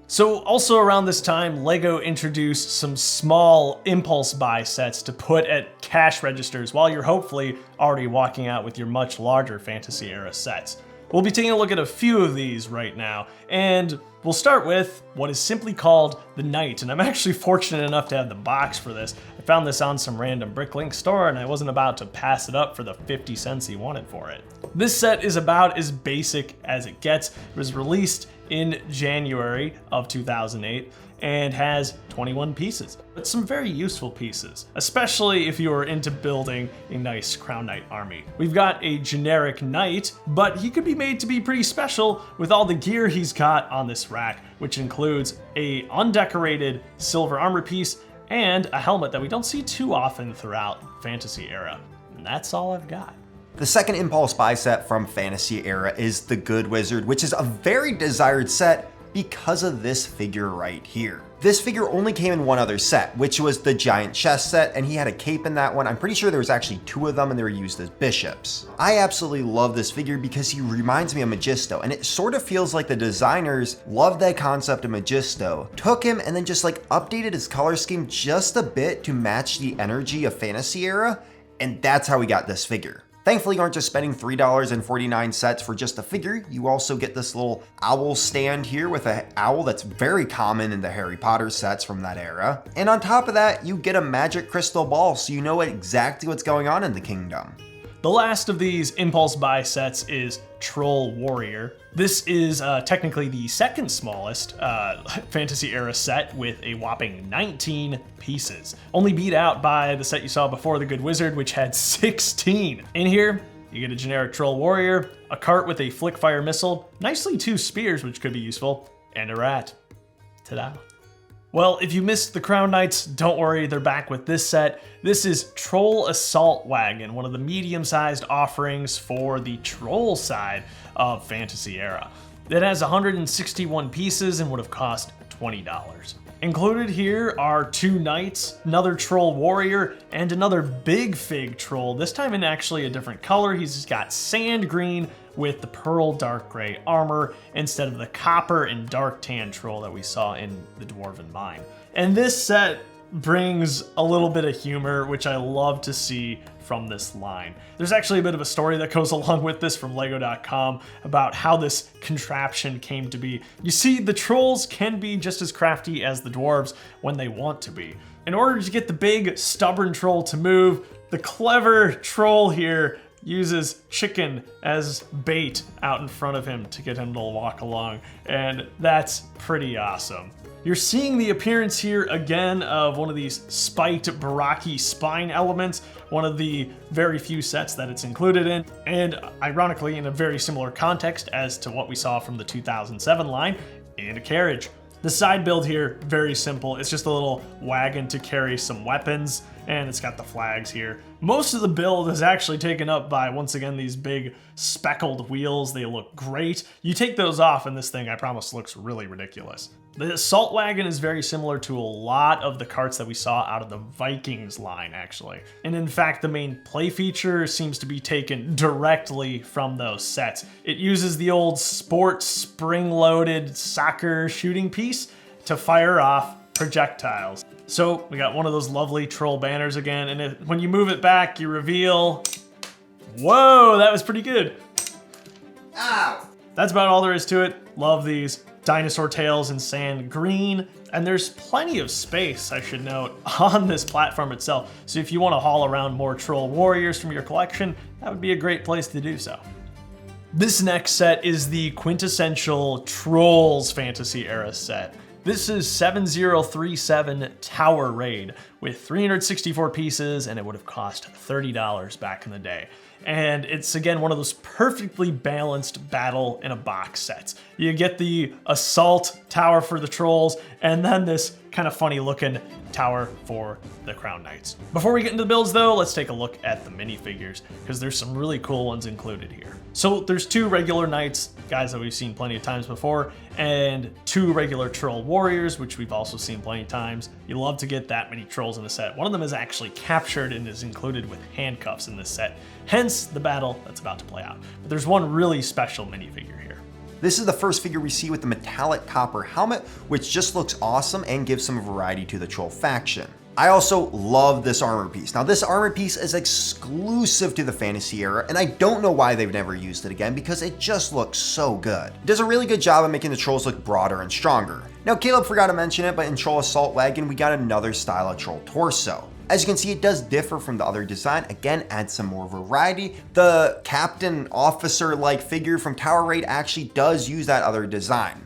So also around this time, LEGO introduced some small impulse buy sets to put at cash registers while you're hopefully already walking out with your much larger Fantasy Era sets. We'll be taking a look at a few of these right now, and we'll start with what is simply called the Knight, and I'm actually fortunate enough to have the box for this. I found this on some random Bricklink store, and I wasn't about to pass it up for the 50 cents he wanted for it. This set is about as basic as it gets. It was released in January of 2008 and has 21 pieces, but some very useful pieces, especially if you are into building a nice Crown Knight army. We've got a generic knight, but he could be made to be pretty special with all the gear he's got on this rack, which includes a undecorated silver armor piece and a helmet that we don't see too often throughout Fantasy Era. And that's all I've got. The second impulse buy set from Fantasy Era is the Good Wizard, which is a very desired set, because of this figure right here. This figure only came in one other set, which was the giant chess set, and he had a cape in that one. I'm pretty sure there was actually 2 of them and they were used as bishops. I absolutely love this figure because he reminds me of Magisto, and it sort of feels like the designers loved that concept of Magisto, took him and then just like updated his color scheme just a bit to match the energy of Fantasy Era, and that's how we got this figure. Thankfully, you aren't just spending $3.49 for just a figure. You also get this little owl stand here with an owl that's very common in the Harry Potter sets from that era. And on top of that, you get a magic crystal ball, so you know exactly what's going on in the kingdom. The last of these impulse buy sets is Troll Warrior. This is technically the second smallest Fantasy Era set with a whopping 19 pieces. Only beat out by the set you saw before, the Good Wizard, which had 16. In here, you get a generic Troll Warrior, a cart with a flick fire missile, nicely 2 spears, which could be useful, and a rat. Ta-da. Well, if you missed the Crown Knights, don't worry, they're back with this set. This is Troll Assault Wagon, one of the medium-sized offerings for the troll side of Fantasy Era. It has 161 pieces and would have cost $20. Included here are 2 knights, another troll warrior, and another big fig troll, this time in actually a different color. He's got sand green with the pearl dark gray armor instead of the copper and dark tan troll that we saw in the Dwarves Mine. And this set brings a little bit of humor, which I love to see from this line. There's actually a bit of a story that goes along with this from Lego.com about how this contraption came to be. You see, the trolls can be just as crafty as the dwarves when they want to be. In order to get the big, stubborn troll to move, the clever troll here uses chicken as bait out in front of him to get him to walk along, and that's pretty awesome. You're seeing the appearance here again of one of these spiked Baraki spine elements, one of the very few sets that it's included in, and ironically in a very similar context as to what we saw from the 2007 line in a Carriage. The side build here, very simple. It's just a little wagon to carry some weapons, and it's got the flags here. Most of the build is actually taken up by, once again, these big speckled wheels. They look great. You take those off and this thing, I promise, looks really ridiculous. The assault wagon is very similar to a lot of the carts that we saw out of the Vikings line, actually. And in fact, the main play feature seems to be taken directly from those sets. It uses the old sport spring-loaded soccer shooting piece to fire off projectiles. So we got one of those lovely troll banners again, and when you move it back, you reveal, whoa, that was pretty good. Ow! That's about all there is to it. Love these. Dinosaur tails in sand green, and there's plenty of space, I should note, on this platform itself. So if you want to haul around more troll warriors from your collection, that would be a great place to do so. This next set is the quintessential Trolls Fantasy Era set. This is 7037 Tower Raid with 364 pieces, and it would have cost $30 back in the day. And it's, again, one of those perfectly balanced battle in a box sets. You get the assault tower for the trolls, and then this kind of funny looking tower for the Crown Knights. Before we get into the builds though, let's take a look at the minifigures, because there's some really cool ones included here. So there's 2 regular knights, guys that we've seen plenty of times before, and 2 regular troll warriors, which we've also seen plenty of times. You love to get that many trolls in a set. One of them is actually captured and is included with handcuffs in this set, hence the battle that's about to play out. But there's one really special minifigure here. This is the first figure we see with the metallic copper helmet, which just looks awesome and gives some variety to the troll faction. I also love this armor piece. Now this armor piece is exclusive to the Fantasy Era, and I don't know why they've never used it again because it just looks so good. It does a really good job of making the trolls look broader and stronger. Now Caleb forgot to mention it, but in Troll Assault Wagon, we got another style of troll torso. As you can see, it does differ from the other design. Again, adds some more variety. The captain officer-like figure from Tower Raid actually does use that other design.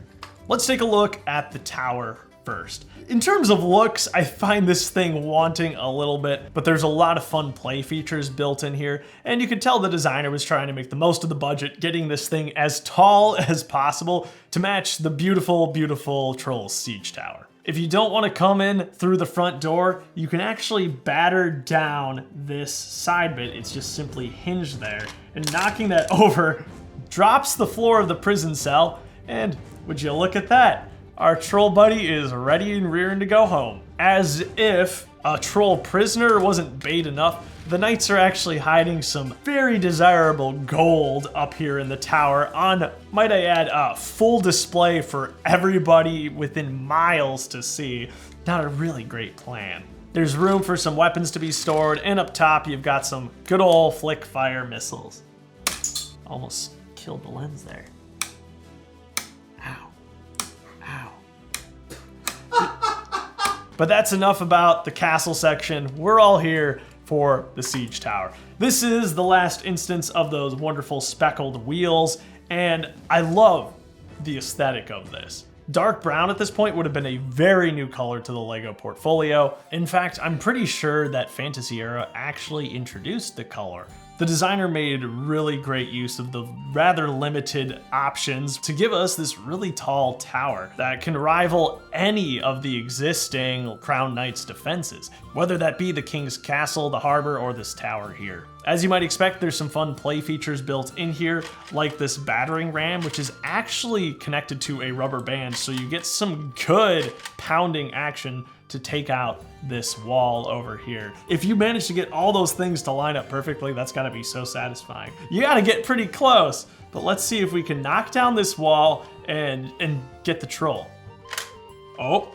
Let's take a look at the tower first. In terms of looks, I find this thing wanting a little bit, but there's a lot of fun play features built in here, and you can tell the designer was trying to make the most of the budget, getting this thing as tall as possible to match the beautiful, beautiful Trolls Siege Tower. If you don't want to come in through the front door, you can actually batter down this side bit. It's just simply hinged there, and knocking that over drops the floor of the prison cell, And would you look at that? Our troll buddy is ready and rearing to go home. As if a troll prisoner wasn't bait enough, the knights are actually hiding some very desirable gold up here in the tower on, might I add, a full display for everybody within miles to see. Not a really great plan. There's room for some weapons to be stored, and up top you've got some good old flick fire missiles. Almost killed the lens there. Ow. Ow. But that's enough about the castle section. We're all here for the siege tower. This is the last instance of those wonderful speckled wheels, and I love the aesthetic of this. Dark brown at this point would have been a very new color to the LEGO portfolio. In fact, I'm pretty sure that Fantasy Era actually introduced the color. The designer made really great use of the rather limited options to give us this really tall tower that can rival any of the existing Crown Knights defenses, whether that be the King's Castle, the harbor, or this tower here. As you might expect, there's some fun play features built in here, like this battering ram, which is actually connected to a rubber band, so you get some good pounding action to take out this wall over here. If you manage to get all those things to line up perfectly, that's gotta be so satisfying. You gotta get pretty close, but let's see if we can knock down this wall and get the troll. Oh.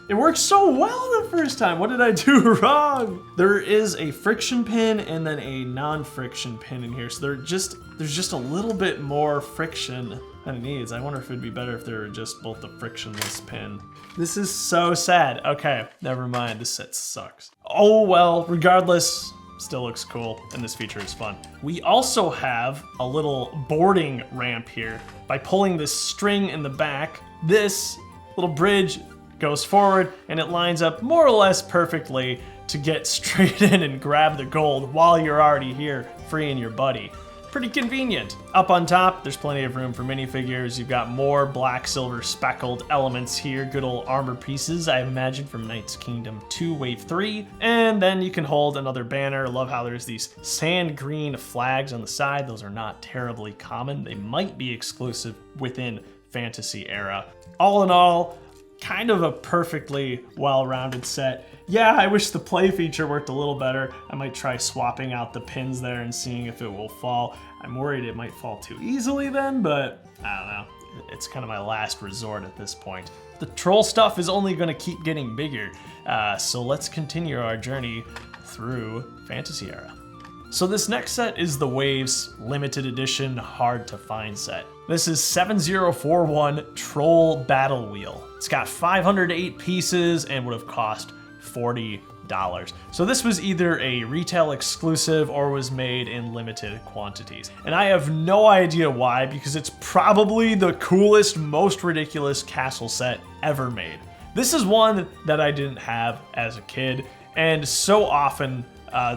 It worked so well the first time. What did I do wrong? There is a friction pin and then a non-friction pin in here. So there's just a little bit more friction than it needs. I wonder if it'd be better if there were just both the frictionless pin. This is so sad. Okay, never mind. This set sucks. Oh well, regardless, still looks cool, and this feature is fun. We also have a little boarding ramp here. By pulling this string in the back, this little bridge goes forward and it lines up more or less perfectly to get straight in and grab the gold while you're already here freeing your buddy. Pretty convenient. Up on top, there's plenty of room for minifigures. You've got more black, silver, speckled elements here. Good old armor pieces, I imagine, from Knights Kingdom 2 Wave 3. And then you can hold another banner. Love how there's these sand green flags on the side. Those are not terribly common. They might be exclusive within Fantasy Era. All in all, kind of a perfectly well-rounded set. Yeah, I wish the play feature worked a little better. I might try swapping out the pins there and seeing if it will fall. I'm worried it might fall too easily then, but I don't know. It's kind of my last resort at this point. The troll stuff is only going to keep getting bigger, so let's continue our journey through Fantasy Era. So this next set is the Waves limited edition hard to find set. This is 7041 Troll Battle Wheel. It's got 508 pieces and would have cost $40. So this was either a retail exclusive or was made in limited quantities. And I have no idea why, because it's probably the coolest, most ridiculous castle set ever made. This is one that I didn't have as a kid, and so often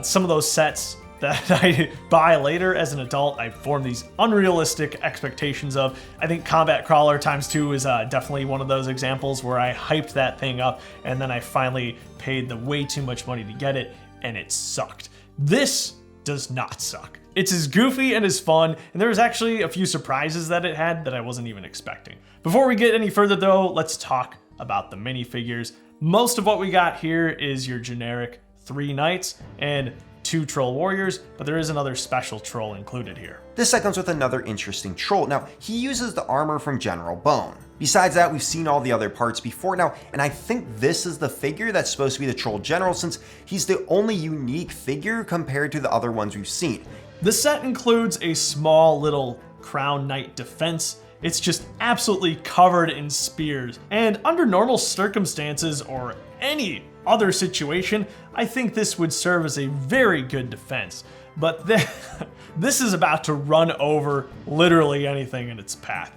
some of those sets that I buy later as an adult, I form these unrealistic expectations of. I think Combat Crawler x2 is definitely one of those examples where I hyped that thing up and then I finally paid the way too much money to get it and it sucked. This does not suck. It's as goofy and as fun, and there was actually a few surprises that it had that I wasn't even expecting. Before we get any further though, let's talk about the minifigures. Most of what we got here is your generic 3 knights and 2 troll warriors, but there is another special troll included here. This set comes with another interesting troll. Now, he uses the armor from General Bone. Besides that, we've seen all the other parts before now, and I think this is the figure that's supposed to be the Troll General, since he's the only unique figure compared to the other ones we've seen. The set includes a small little Crown Knight defense. It's just absolutely covered in spears, and under normal circumstances or any other situation, I think this would serve as a very good defense. But this is about to run over literally anything in its path.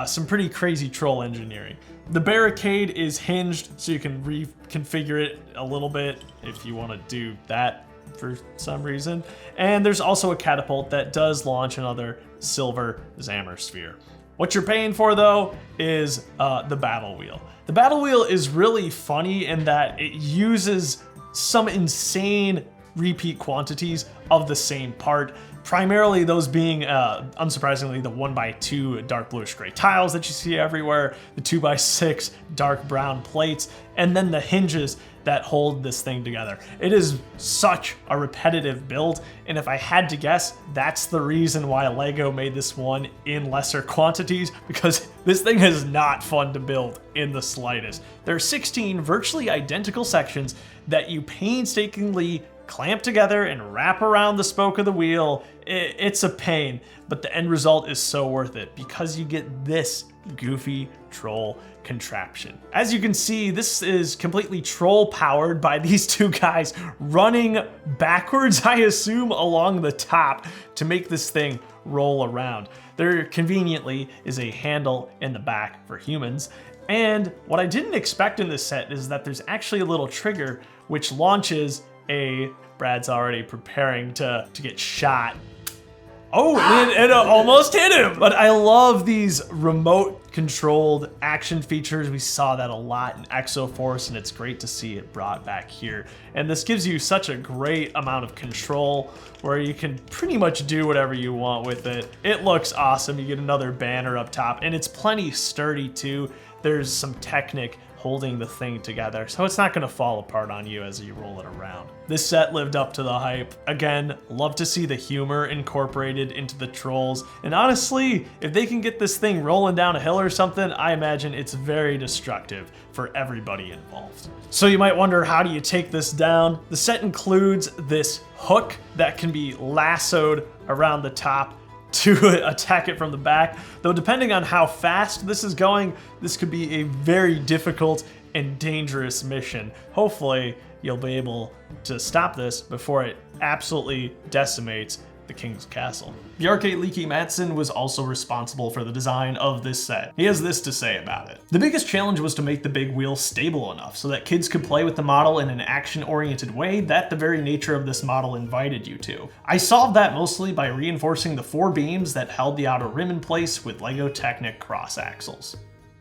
Some pretty crazy troll engineering. The barricade is hinged, so you can reconfigure it a little bit if you want to do that for some reason. And there's also a catapult that does launch another silver Zammer sphere. What you're paying for though is the battle wheel. The battle wheel is really funny in that it uses some insane repeat quantities of the same part. Primarily those being, unsurprisingly, the 1x2 dark bluish gray tiles that you see everywhere, the 2x6 dark brown plates, and then the hinges that hold this thing together. It is such a repetitive build, and if I had to guess, that's the reason why LEGO made this one in lesser quantities, because this thing is not fun to build in the slightest. There are 16 virtually identical sections that you painstakingly clamp together and wrap around the spoke of the wheel. It's a pain, but the end result is so worth it because you get this goofy troll contraption. As you can see, this is completely troll powered by these two guys running backwards, I assume, along the top to make this thing roll around. There conveniently is a handle in the back for humans. And what I didn't expect in this set is that there's actually a little trigger which launches Brad's already preparing to get shot. Oh, it almost hit him! But I love these remote controlled action features. We saw that a lot in Exoforce, and it's great to see it brought back here. And this gives you such a great amount of control where you can pretty much do whatever you want with it. It looks awesome. You get another banner up top, and it's plenty sturdy too. There's some Technic holding the thing together, so it's not going to fall apart on you as you roll it around. This set lived up to the hype. Again, love to see the humor incorporated into the trolls, and honestly, if they can get this thing rolling down a hill or something, I imagine it's very destructive for everybody involved. So you might wonder, how do you take this down? The set includes this hook that can be lassoed around the top to attack it from the back, though depending on how fast this is going, this could be a very difficult and dangerous mission. Hopefully, you'll be able to stop this before it absolutely decimates the King's Castle. Bjarke Leaky Madsen was also responsible for the design of this set. He has this to say about it. The biggest challenge was to make the big wheel stable enough so that kids could play with the model in an action-oriented way that the very nature of this model invited you to. I solved that mostly by reinforcing the 4 beams that held the outer rim in place with LEGO Technic cross axles.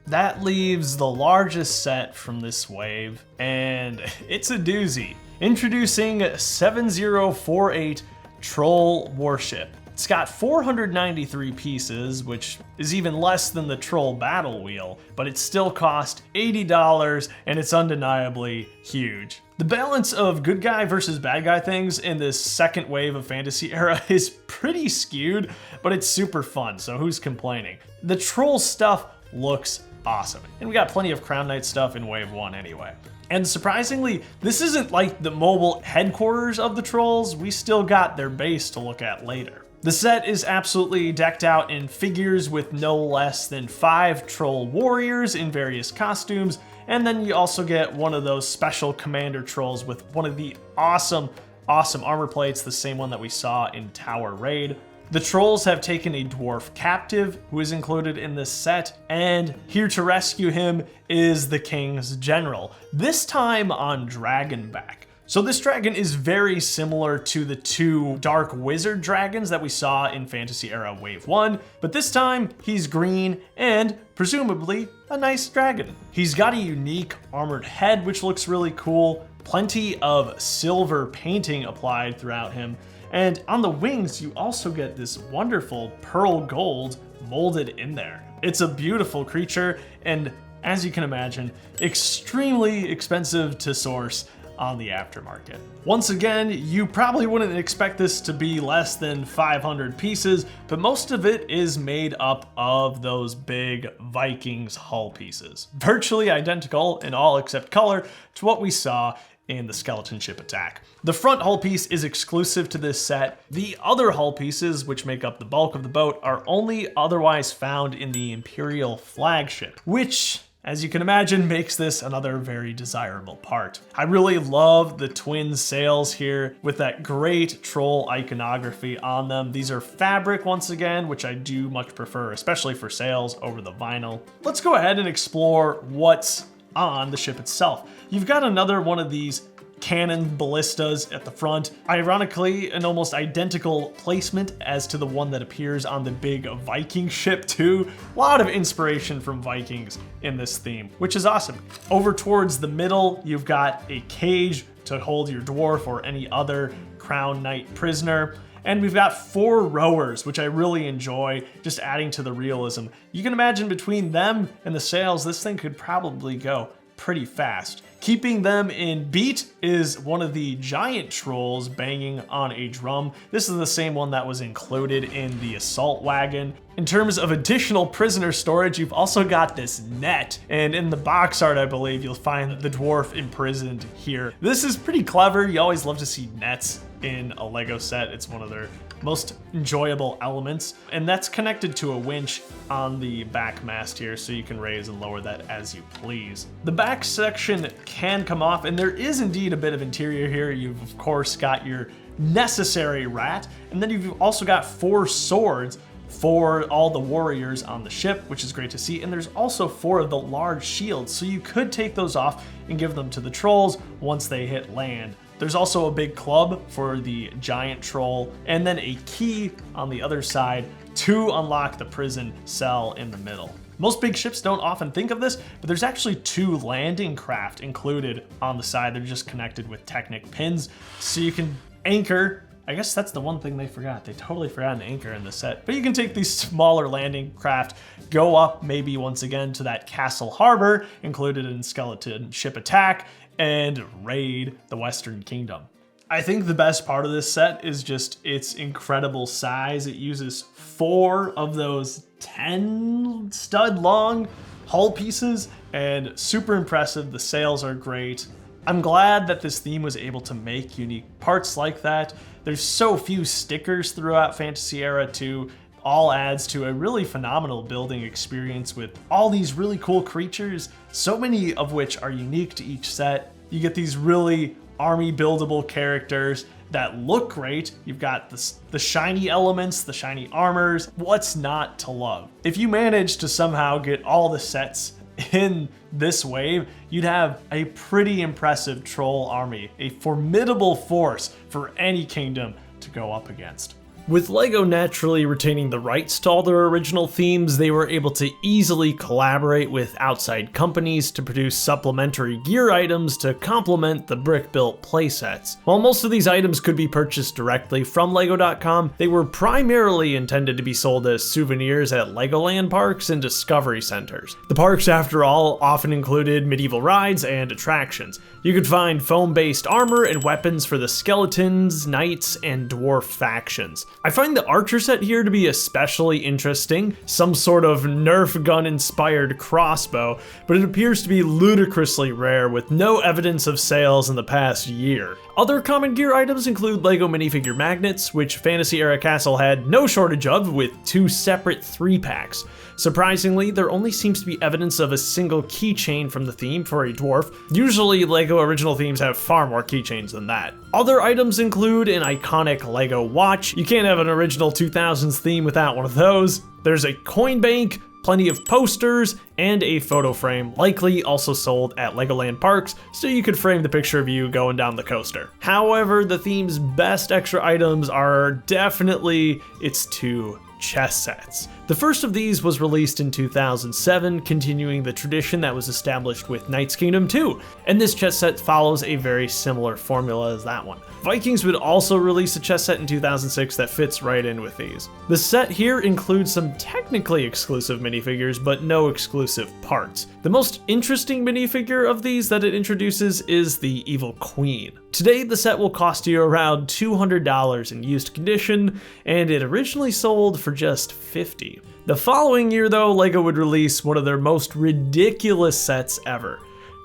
That leaves the largest set from this wave, and it's a doozy. Introducing 7048 Troll Warship. It's got 493 pieces, which is even less than the Troll Battle Wheel, but it still cost $80 and it's undeniably huge. The balance of good guy versus bad guy things in this second wave of Fantasy Era is pretty skewed, but it's super fun, so who's complaining? The troll stuff looks awesome, and we got plenty of Crown Knight stuff in Wave 1 anyway. And surprisingly, this isn't like the mobile headquarters of the trolls. We still got their base to look at later. The set is absolutely decked out in figures with no less than 5 troll warriors in various costumes, and then you also get one of those special commander trolls with one of the awesome armor plates, the same one that we saw in Tower Raid. The trolls have taken a dwarf captive who is included in this set, and here to rescue him is the King's General, this time on Dragonback. So this dragon is very similar to the 2 Dark Wizard dragons that we saw in Fantasy Era Wave 1, but this time he's green and presumably a nice dragon. He's got a unique armored head which looks really cool, plenty of silver painting applied throughout him, and on the wings, you also get this wonderful pearl gold molded in there. It's a beautiful creature, and as you can imagine, extremely expensive to source on the aftermarket. Once again, you probably wouldn't expect this to be less than 500 pieces, but most of it is made up of those big Vikings hull pieces. Virtually identical in all except color to what we saw in the Skeleton Ship Attack. The front hull piece is exclusive to this set. The other hull pieces, which make up the bulk of the boat, are only otherwise found in the Imperial flagship, which, as you can imagine, makes this another very desirable part. I really love the twin sails here with that great troll iconography on them. These are fabric once again, which I do much prefer, especially for sails over the vinyl. Let's go ahead and explore what's on the ship itself. You've got another one of these cannon ballistas at the front. Ironically, an almost identical placement as to the one that appears on the big Viking ship too. A lot of inspiration from Vikings in this theme, which is awesome. Over towards the middle, you've got a cage to hold your dwarf or any other crown knight prisoner. And we've got 4 rowers, which I really enjoy, just adding to the realism. You can imagine between them and the sails, this thing could probably go pretty fast. Keeping them in beat is one of the giant trolls banging on a drum. This is the same one that was included in the assault wagon. In terms of additional prisoner storage, you've also got this net, and in the box art, I believe, you'll find the dwarf imprisoned here. This is pretty clever. You always love to see nets in a Lego set. It's one of their most enjoyable elements, and that's connected to a winch on the back mast here, so you can raise and lower that as you please. The back section can come off, and there is indeed a bit of interior here. You've of course got your necessary rat, and then you've also got 4 swords for all the warriors on the ship, which is great to see. And there's also 4 of the large shields, so you could take those off and give them to the trolls once they hit land. There's also a big club for the giant troll, and then a key on the other side to unlock the prison cell in the middle. Most big ships don't often think of this, but there's actually 2 landing craft included on the side. They're just connected with Technic pins, so you can anchor. I guess that's the one thing they forgot. They totally forgot an anchor in the set. But you can take these smaller landing craft, go up maybe once again to that castle harbor included in Skeleton Ship Attack, and raid the Western Kingdom. I think the best part of this set is just its incredible size. It uses 4 of those 10 stud long hull pieces, and super impressive. The sails are great. I'm glad that this theme was able to make unique parts like that. There's so few stickers throughout Fantasy Era 2. All adds to a really phenomenal building experience with all these really cool creatures, so many of which are unique to each set. You get these really army buildable characters that look great. You've got the shiny elements, the shiny armors. What's not to love? If you manage to somehow get all the sets in this wave, you'd have a pretty impressive troll army, a formidable force for any kingdom to go up against. With LEGO naturally retaining the rights to all their original themes, they were able to easily collaborate with outside companies to produce supplementary gear items to complement the brick-built playsets. While most of these items could be purchased directly from LEGO.com, they were primarily intended to be sold as souvenirs at Legoland parks and Discovery Centers. The parks, after all, often included medieval rides and attractions. You could find foam-based armor and weapons for the skeletons, knights, and dwarf factions. I find the archer set here to be especially interesting, some sort of Nerf gun inspired crossbow, but it appears to be ludicrously rare with no evidence of sales in the past year. Other common gear items include LEGO minifigure magnets, which Fantasy Era Castle had no shortage of with 2 separate 3-packs. Surprisingly, there only seems to be evidence of a single keychain from the theme for a dwarf. Usually, LEGO original themes have far more keychains than that. Other items include an iconic LEGO watch. You can't have an original 2000s theme without one of those. There's a coin bank, plenty of posters, and a photo frame, likely also sold at Legoland parks, so you could frame the picture of you going down the coaster. However, the theme's best extra items are definitely its 2 chess sets. The first of these was released in 2007, continuing the tradition that was established with Knight's Kingdom 2, and this chess set follows a very similar formula as that one. Vikings would also release a chess set in 2006 that fits right in with these. The set here includes some technically exclusive minifigures, but no exclusive parts. The most interesting minifigure of these that it introduces is the Evil Queen. Today, the set will cost you around $200 in used condition, and it originally sold for just $50. The following year though, LEGO would release one of their most ridiculous sets ever.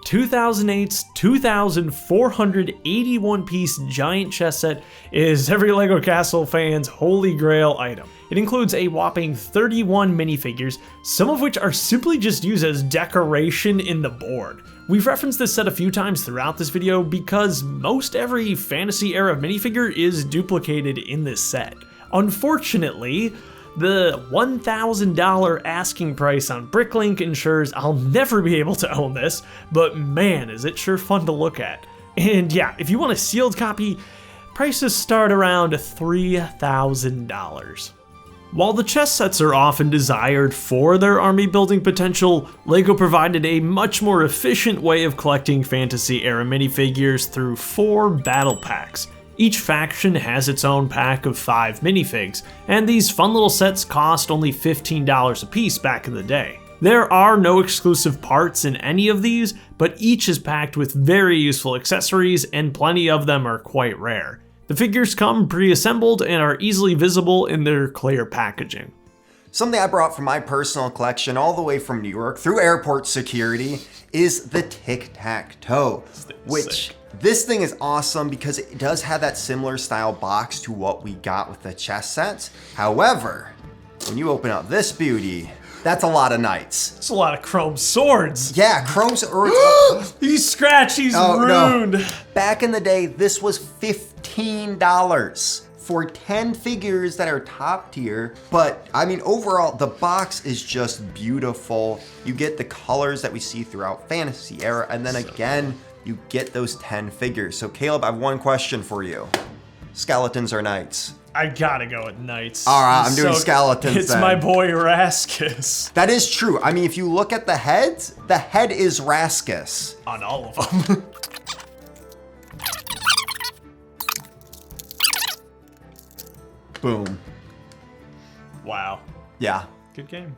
2008's 2,481 piece giant chess set is every LEGO Castle fan's holy grail item. It includes a whopping 31 minifigures, some of which are simply just used as decoration in the board. We've referenced this set a few times throughout this video because most every Fantasy Era minifigure is duplicated in this set. Unfortunately, the $1,000 asking price on Bricklink ensures I'll never be able to own this, but man, is it sure fun to look at. And yeah, if you want a sealed copy, prices start around $3,000. While the chess sets are often desired for their army building potential, LEGO provided a much more efficient way of collecting Fantasy era minifigures through 4 battle packs. Each faction has its own pack of 5 minifigs, and these fun little sets cost only $15 a piece back in the day. There are no exclusive parts in any of these, but each is packed with very useful accessories, and plenty of them are quite rare. The figures come pre-assembled and are easily visible in their clear packaging. Something I brought from my personal collection all the way from New York through airport security is the Tic-Tac-Toe, which this thing is awesome because it does have that similar style box to what we got with the chess sets. However, when you open up this beauty, that's a lot of knights. It's a lot of chrome swords. Yeah, chrome swords. He's scratched, he's ruined. No. Back in the day, this was $15 for 10 figures that are top tier. But I mean, overall, the box is just beautiful. You get the colors that we see throughout Fantasy era. And then again, you get those 10 figures. So Caleb, I have one question for you. Skeletons or knights? I gotta go with knights. All right, I'm doing skeletons It's then. my boy Raskus. That is true. I mean, if you look at the heads, the head is Raskus. On all of them. Boom. Wow. Yeah. Good game.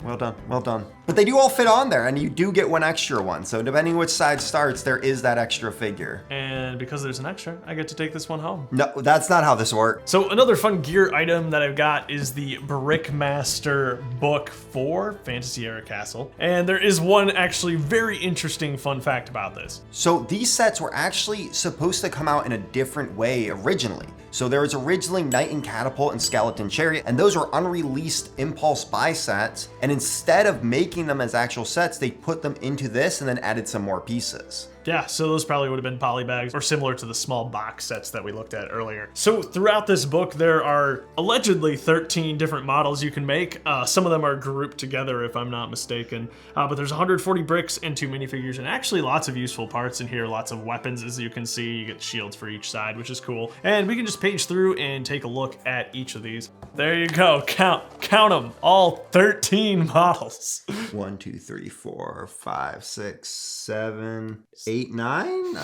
Well done, well done. But they do all fit on there, and you do get one extra one. So depending which side starts, there is that extra figure. And because there's an extra, I get to take this one home. No, that's not how this works. So another fun gear item that I've got is the Brickmaster book for Fantasy Era Castle. And there is one actually very interesting fun fact about this. So these sets were actually supposed to come out in a different way originally. So there was originally Knight and Catapult and Skeleton Chariot, and those were unreleased impulse buy sets. And instead of making them as actual sets, they put them into this and then added some more pieces. Yeah, so those probably would have been polybags or similar to the small box sets that we looked at earlier. So throughout this book, there are allegedly 13 different models you can make. Some of them are grouped together if I'm not mistaken. But there's 140 bricks and 2 minifigures, and actually lots of useful parts in here. Lots of weapons, as you can see. You get shields for each side, which is cool. And we can just page through and take a look at each of these. There you go, count them, all 13 models. 1, 2, 3, 4, 5, 6, 7, 8, 9?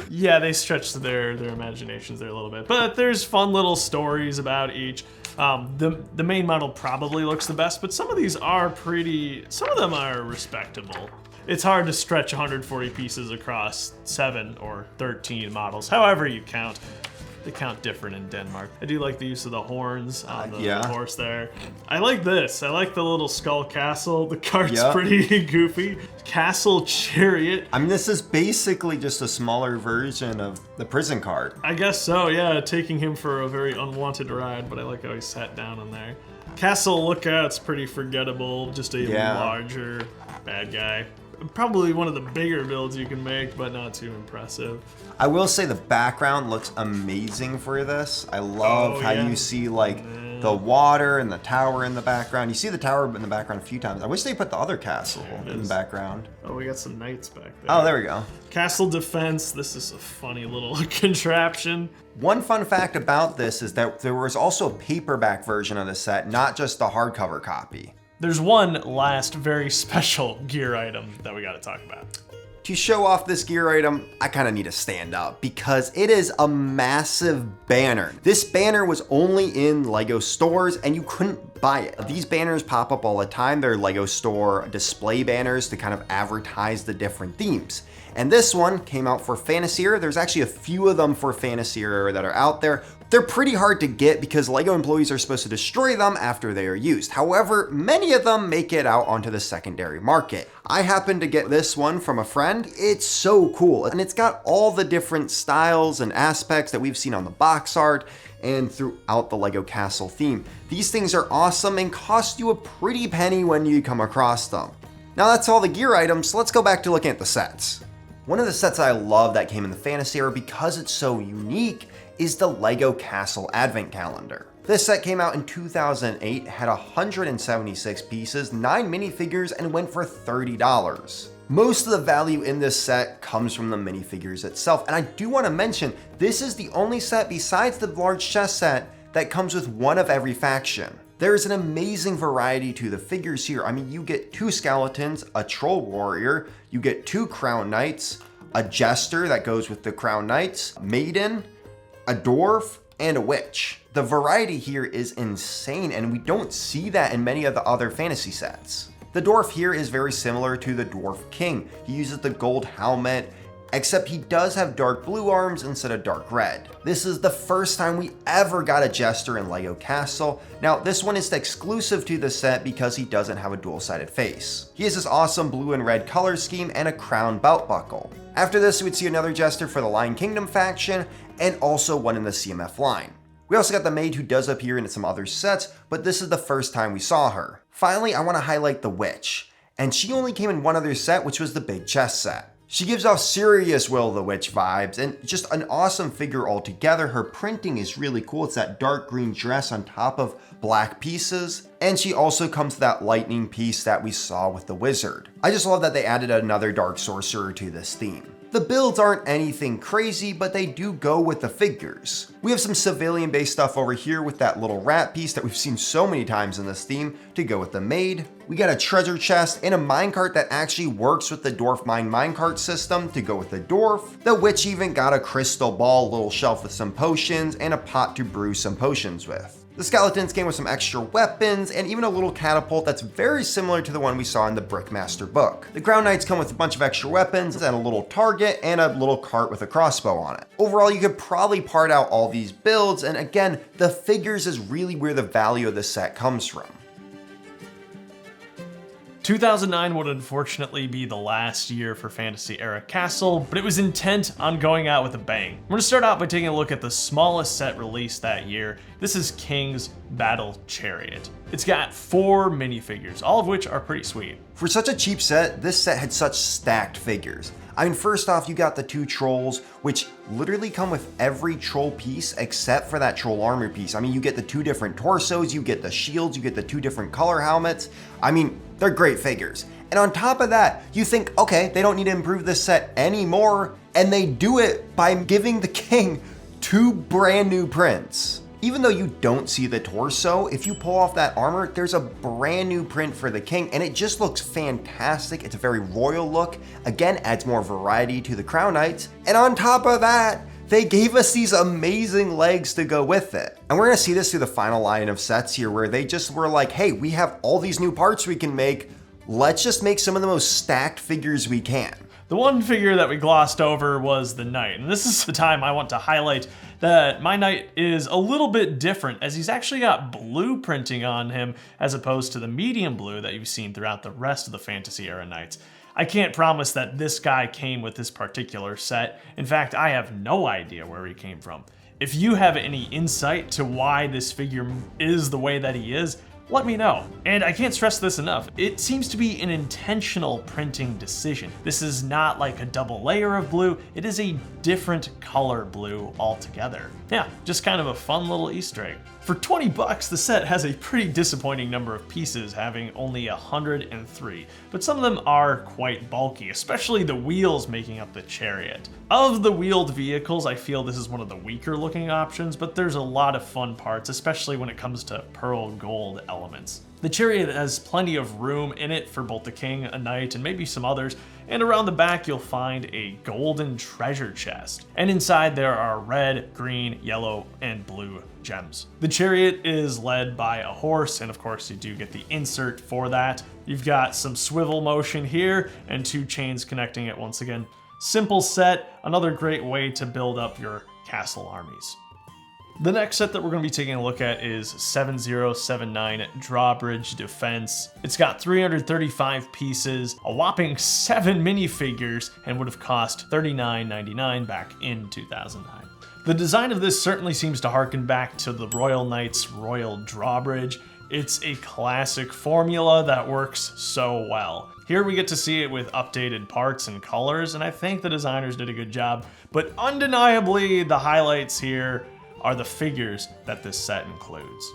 Yeah, they stretch their imaginations there a little bit. But there's fun little stories about each. The main model probably looks the best, but some of these are some of them are respectable. It's hard to stretch 140 pieces across 7 or 13 models, however you count. They count different in Denmark. I do like the use of the horns on the horse there. I like this. I like the little skull castle. The cart's pretty goofy. Castle Chariot. I mean, this is basically just a smaller version of the prison cart. I guess so, yeah. Taking him for a very unwanted ride, but I like how he sat down in there. Castle Lookout's pretty forgettable. Just a larger bad guy. Probably one of the bigger builds you can make, but not too impressive. I will say the background looks amazing for this. I love how you see like the water and the tower in the background. You see the tower in the background a few times. I wish they put the other castle in the background. Oh, we got some knights back there. Oh, there we go. Castle Defense. This is a funny little contraption. One fun fact about this is that there was also a paperback version of the set, not just the hardcover copy. There's one last very special gear item that we got to talk about. To show off this gear item, I kind of need to stand up because it is a massive banner. This banner was only in LEGO stores and you couldn't buy it. These banners pop up all the time. They're LEGO store display banners to kind of advertise the different themes. And this one came out for Fantasy Era. There's actually a few of them for Fantasy Era that are out there. They're pretty hard to get because LEGO employees are supposed to destroy them after they are used. However, many of them make it out onto the secondary market. I happened to get this one from a friend. It's so cool, and it's got all the different styles and aspects that we've seen on the box art and throughout the LEGO Castle theme. These things are awesome and cost you a pretty penny when you come across them. Now that's all the gear items, so let's go back to looking at the sets. One of the sets I love that came in the Fantasy Era because it's so unique is the LEGO Castle Advent Calendar. This set came out in 2008, had 176 pieces, 9 minifigures, and went for $30. Most of the value in this set comes from the minifigures itself, and I do want to mention, this is the only set besides the large chess set that comes with one of every faction. There's an amazing variety to the figures here. I mean, you get 2 skeletons, a troll warrior, you get 2 crown knights, a jester that goes with the crown knights, a maiden, a dwarf, and a witch. The variety here is insane, and we don't see that in many of the other fantasy sets. The dwarf here is very similar to the dwarf king. He uses the gold helmet, except he does have dark blue arms instead of dark red. This is the first time we ever got a jester in Lego Castle. Now, this one is exclusive to the set because he doesn't have a dual-sided face. He has this awesome blue and red color scheme and a crown belt buckle. After this, we would see another jester for the Lion Kingdom faction, and also one in the CMF line. We also got the maid, who does appear in some other sets, but this is the first time we saw her. Finally, I want to highlight the witch, and she only came in one other set, which was the big chest set. She gives off serious Will the Witch vibes, and just an awesome figure altogether. Her printing is really cool. It's that dark green dress on top of black pieces, and she also comes to that lightning piece that we saw with the wizard. I just love that they added another dark sorcerer to this theme. The builds aren't anything crazy, but they do go with the figures. We have some civilian-based stuff over here with that little rat piece that we've seen so many times in this theme to go with the maid. We got a treasure chest and a minecart that actually works with the Dwarves Mine minecart system to go with the dwarf. The witch even got a crystal ball, little shelf with some potions, and a pot to brew some potions with. The skeletons came with some extra weapons and even a little catapult that's very similar to the one we saw in the Brickmaster book. The Crown Knights come with a bunch of extra weapons and a little target and a little cart with a crossbow on it. Overall, you could probably part out all these builds, and again, the figures is really where the value of the set comes from. 2009 would unfortunately be the last year for Fantasy Era Castle, but it was intent on going out with a bang. We're gonna start out by taking a look at the smallest set released that year. This is King's Battle Chariot. It's got 4 minifigures, all of which are pretty sweet. For such a cheap set, this set had such stacked figures. I mean, first off, you got the 2 trolls, which literally come with every troll piece except for that troll armor piece. I mean, you get the 2 different torsos, you get the shields, you get the 2 different color helmets. I mean, they're great figures. And on top of that, you think, okay, they don't need to improve this set anymore, and they do it by giving the king 2 brand new prints. Even though you don't see the torso, if you pull off that armor, there's a brand new print for the king, and it just looks fantastic. It's a very royal look. Again, adds more variety to the Crown Knights. And on top of that, they gave us these amazing legs to go with it. And we're gonna see this through the final line of sets here, where they just were like, hey, we have all these new parts we can make. Let's just make some of the most stacked figures we can. The one figure that we glossed over was the knight, and this is the time I want to highlight that my knight is a little bit different, as he's actually got blue printing on him as opposed to the medium blue that you've seen throughout the rest of the Fantasy Era knights. I can't promise that this guy came with this particular set. In fact, I have no idea where he came from. If you have any insight to why this figure is the way that he is, let me know. And I can't stress this enough, it seems to be an intentional printing decision. This is not like a double layer of blue, it is a different color blue altogether. Yeah, just kind of a fun little Easter egg. For 20 bucks, the set has a pretty disappointing number of pieces, having only 103, but some of them are quite bulky, especially the wheels making up the chariot. Of the wheeled vehicles, I feel this is one of the weaker looking options, but there's a lot of fun parts, especially when it comes to pearl gold elements. The chariot has plenty of room in it for both the king, a knight, and maybe some others, and around the back you'll find a golden treasure chest. And inside there are red, green, yellow, and blue gems. The chariot is led by a horse, and of course you do get the insert for that. You've got some swivel motion here, and 2 chains connecting it once again. Simple set, another great way to build up your castle armies. The next set that we're going to be taking a look at is 7079 Drawbridge Defense. It's got 335 pieces, a whopping 7 minifigures, and would have cost $39.99 back in 2009. The design of this certainly seems to harken back to the Royal Knights Royal Drawbridge. It's a classic formula that works so well. Here we get to see it with updated parts and colors, and I think the designers did a good job, but undeniably the highlights here are the figures that this set includes.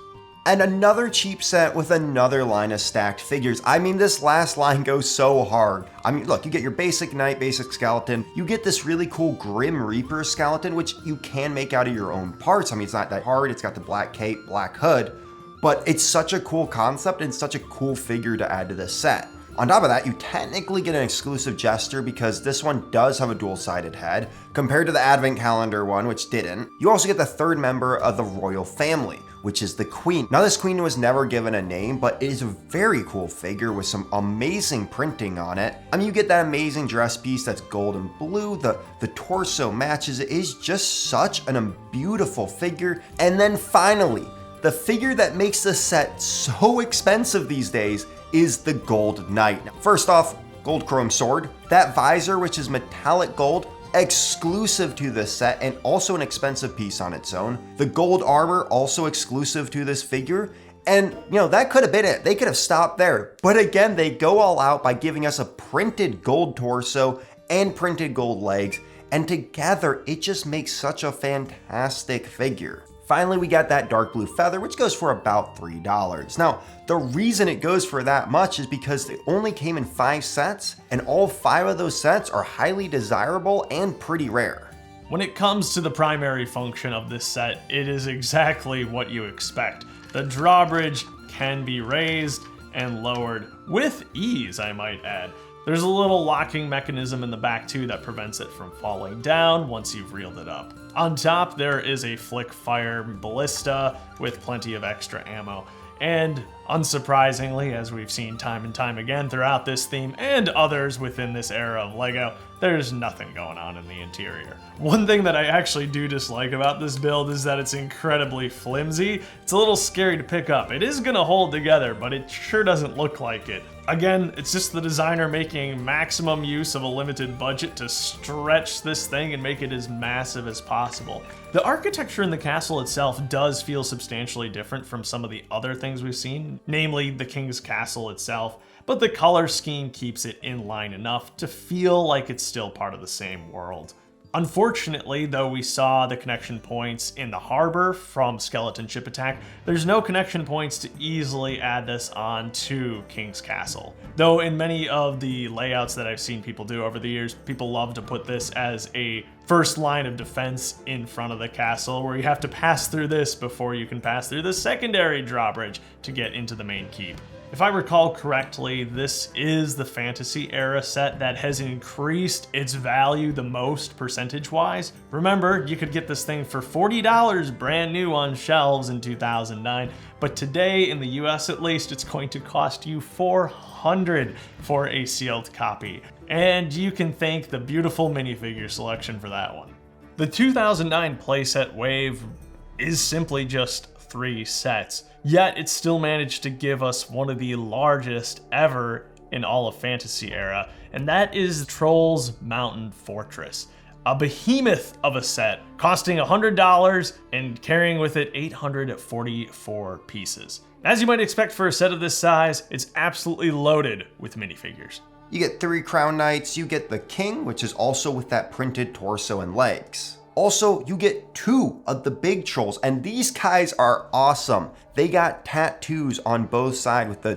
And another cheap set with another line of stacked figures. I mean, this last line goes so hard. I mean, look, you get your basic knight, basic skeleton. You get this really cool Grim Reaper skeleton, which you can make out of your own parts. I mean, it's not that hard. It's got the black cape, black hood. but it's such a cool concept and such a cool figure to add to this set. On top of that, you technically get an exclusive Jester because this one does have a dual-sided head, compared to the Advent Calendar one, which didn't. You also get the third member of the royal family, which is the Queen. Now, this Queen was never given a name, but it is a very cool figure with some amazing printing on it. I mean, you get that amazing dress piece that's gold and blue, the torso matches. It is just such a beautiful figure. And then finally, the figure that makes this set so expensive these days is the Gold Knight. Now, first off, gold chrome sword. That visor, which is metallic gold, exclusive to this set and also an expensive piece on its own. The gold armor, also exclusive to this figure. And, you know, that could have been it. They could have stopped there. But again, they go all out by giving us a printed gold torso and printed gold legs. And together, it just makes such a fantastic figure. Finally, we got that dark blue feather, which goes for about $3. Now, the reason it goes for that much is because it only came in 5 sets, and all 5 of those sets are highly desirable and pretty rare. When it comes to the primary function of this set, it is exactly what you expect. The drawbridge can be raised and lowered with ease, I might add. There's a little locking mechanism in the back too that prevents it from falling down once you've reeled it up. On top, there is a flick fire ballista with plenty of extra ammo. And unsurprisingly, as we've seen time and time again throughout this theme and others within this era of LEGO, there's nothing going on in the interior. One thing that I actually do dislike about this build is that it's incredibly flimsy. It's a little scary to pick up. It is gonna hold together, but it sure doesn't look like it. Again, it's just the designer making maximum use of a limited budget to stretch this thing and make it as massive as possible. The architecture in the castle itself does feel substantially different from some of the other things we've seen, namely the King's Castle itself, but the color scheme keeps it in line enough to feel like it's still part of the same world. Unfortunately, though we saw the connection points in the harbor from Skeleton Ship Attack, there's no connection points to easily add this on to King's Castle. Though in many of the layouts that I've seen people do over the years, people love to put this as a first line of defense in front of the castle, where you have to pass through this before you can pass through the secondary drawbridge to get into the main keep. If I recall correctly, this is the fantasy era set that has increased its value the most percentage-wise. Remember, you could get this thing for $40 brand new on shelves in 2009, but today, in the US at least, it's going to cost you $400 for a sealed copy. And you can thank the beautiful minifigure selection for that one. The 2009 playset wave is simply just 3 sets. Yet it still managed to give us one of the largest ever in all of Fantasy era, and that is Trolls Mountain Fortress. A behemoth of a set, costing $100 and carrying with it 844 pieces. As you might expect for a set of this size, it's absolutely loaded with minifigures. You get 3 Crown Knights, you get the King, which is also with that printed torso and legs. Also, you get 2 of the big trolls, and these guys are awesome. They got tattoos on both sides with the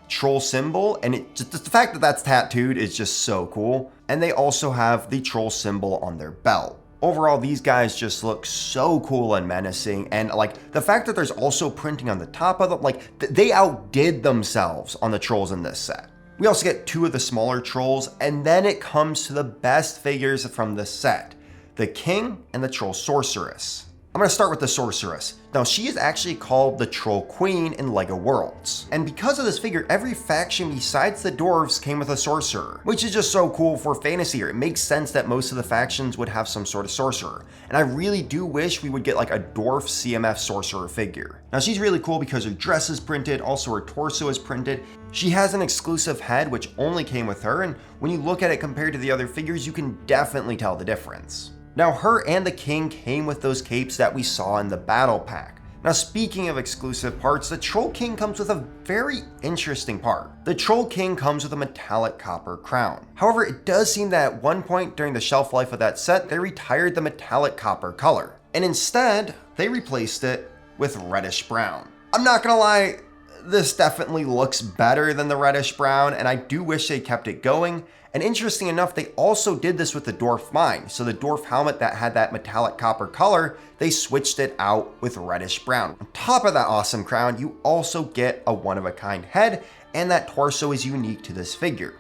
troll symbol, and just the fact that that's tattooed is just so cool. And they also have the troll symbol on their belt. Overall, these guys just look so cool and menacing, and the fact that there's also printing on the top of them, they outdid themselves on the trolls in this set. We also get 2 of the smaller trolls, and then it comes to the best figures from the set. The King and the Troll Sorceress. I'm going to start with the Sorceress. Now, she is actually called the Troll Queen in LEGO Worlds. And because of this figure, every faction besides the Dwarves came with a Sorcerer, which is just so cool for fantasy here. It makes sense that most of the factions would have some sort of Sorcerer. And I really do wish we would get a Dwarf CMF Sorcerer figure. Now, she's really cool because her dress is printed, also her torso is printed. She has an exclusive head, which only came with her, and when you look at it compared to the other figures, you can definitely tell the difference. Now, her and the King came with those capes that we saw in the battle pack. Now, speaking of exclusive parts, the Troll King comes with a very interesting part. The Troll King comes with a metallic copper crown. However, it does seem that at one point during the shelf life of that set, they retired the metallic copper color, and instead, they replaced it with reddish brown. I'm not gonna lie, this definitely looks better than the reddish brown, and I do wish they kept it going. And interesting enough, they also did this with the Dwarves Mine. So the dwarf helmet that had that metallic copper color, they switched it out with reddish brown. On top of that awesome crown, you also get a one-of-a-kind head, and that torso is unique to this figure.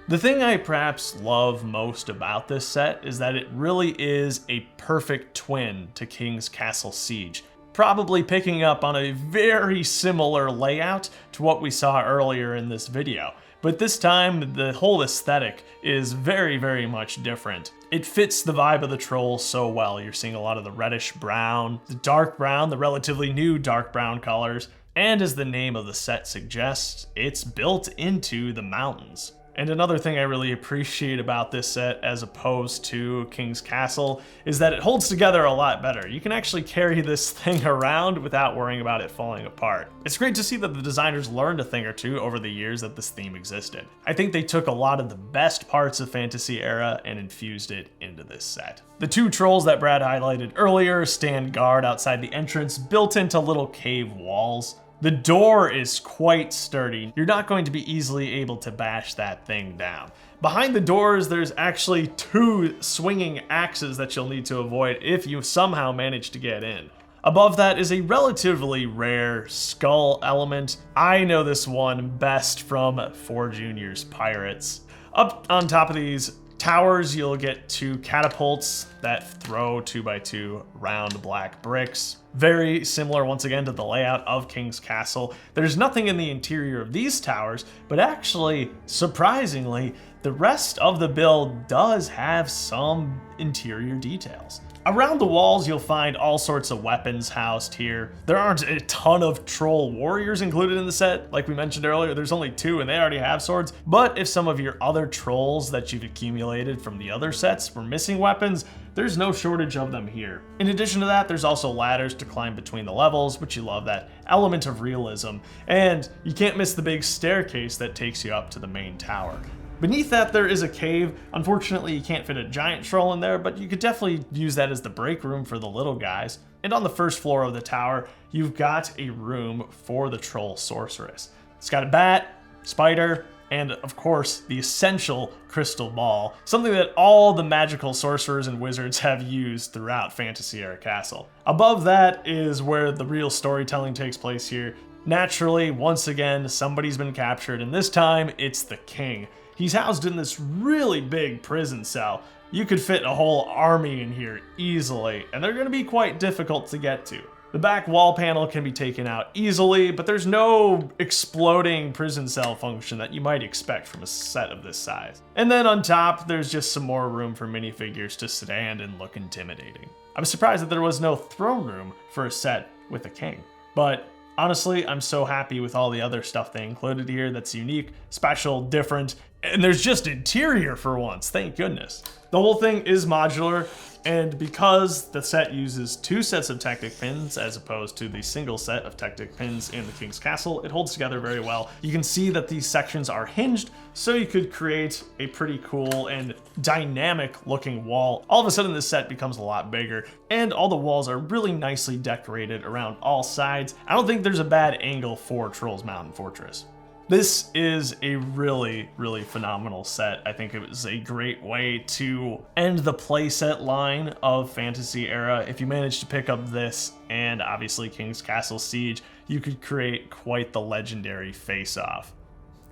The thing I perhaps love most about this set is that it really is a perfect twin to King's Castle Siege, probably picking up on a very similar layout to what we saw earlier in this video. But this time, the whole aesthetic is very, very much different. It fits the vibe of the troll so well. You're seeing a lot of the reddish brown, the dark brown, the relatively new dark brown colors, and as the name of the set suggests, it's built into the mountains. And another thing I really appreciate about this set as opposed to King's Castle is that it holds together a lot better. You can actually carry this thing around without worrying about it falling apart. It's great to see that the designers learned a thing or two over the years that this theme existed. I think they took a lot of the best parts of Fantasy Era and infused it into this set. The two trolls that Brad highlighted earlier stand guard outside the entrance, built into little cave walls. The door is quite sturdy. You're not going to be easily able to bash that thing down. Behind the doors, there's actually two swinging axes that you'll need to avoid if you somehow manage to get in. Above that is a relatively rare skull element. I know this one best from 4 Junior's Pirates. Up on top of these towers, you'll get 2 catapults that throw 2x2 round black bricks. Very similar once again to the layout of King's Castle. There's nothing in the interior of these towers, but actually, surprisingly, the rest of the build does have some interior details. Around the walls, you'll find all sorts of weapons housed here. There aren't a ton of troll warriors included in the set. Like we mentioned earlier, there's only 2 and they already have swords. But if some of your other trolls that you've accumulated from the other sets were missing weapons, there's no shortage of them here. In addition to that, there's also ladders to climb between the levels, which you love that element of realism. And you can't miss the big staircase that takes you up to the main tower. Beneath that, there is a cave. Unfortunately, you can't fit a giant troll in there, but you could definitely use that as the break room for the little guys. And on the first floor of the tower, you've got a room for the troll sorceress. It's got a bat, spider, and of course, the essential crystal ball, something that all the magical sorcerers and wizards have used throughout Fantasy Era Castle. Above that is where the real storytelling takes place here. Naturally, once again, somebody's been captured, and this time, it's the king. He's housed in this really big prison cell. You could fit a whole army in here easily, and they're going to be quite difficult to get to. The back wall panel can be taken out easily, but there's no exploding prison cell function that you might expect from a set of this size. And then on top, there's just some more room for minifigures to stand and look intimidating. I'm surprised that there was no throne room for a set with a king, but honestly, I'm so happy with all the other stuff they included here that's unique, special, different, and there's just interior for once, thank goodness. The whole thing is modular, and because the set uses 2 sets of Tactic pins as opposed to the single set of Tactic pins in the King's Castle, it holds together very well. You can see that these sections are hinged, so you could create a pretty cool and dynamic looking wall. All of a sudden this set becomes a lot bigger, and all the walls are really nicely decorated around all sides. I don't think there's a bad angle for Trolls Mountain Fortress. This is a really, really phenomenal set. I think it was a great way to end the playset line of Fantasy Era. If you manage to pick up this and obviously King's Castle Siege, you could create quite the legendary face-off.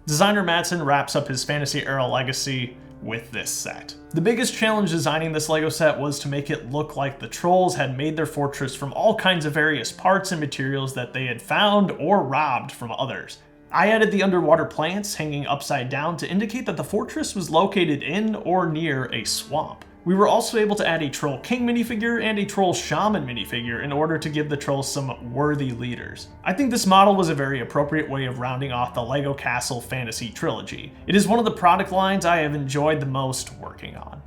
Designer Madsen wraps up his Fantasy Era legacy with this set. The biggest challenge designing this LEGO set was to make it look like the trolls had made their fortress from all kinds of various parts and materials that they had found or robbed from others. I added the underwater plants hanging upside down to indicate that the fortress was located in or near a swamp. We were also able to add a Troll King minifigure and a Troll Shaman minifigure in order to give the trolls some worthy leaders. I think this model was a very appropriate way of rounding off the LEGO Castle Fantasy Trilogy. It is one of the product lines I have enjoyed the most working on.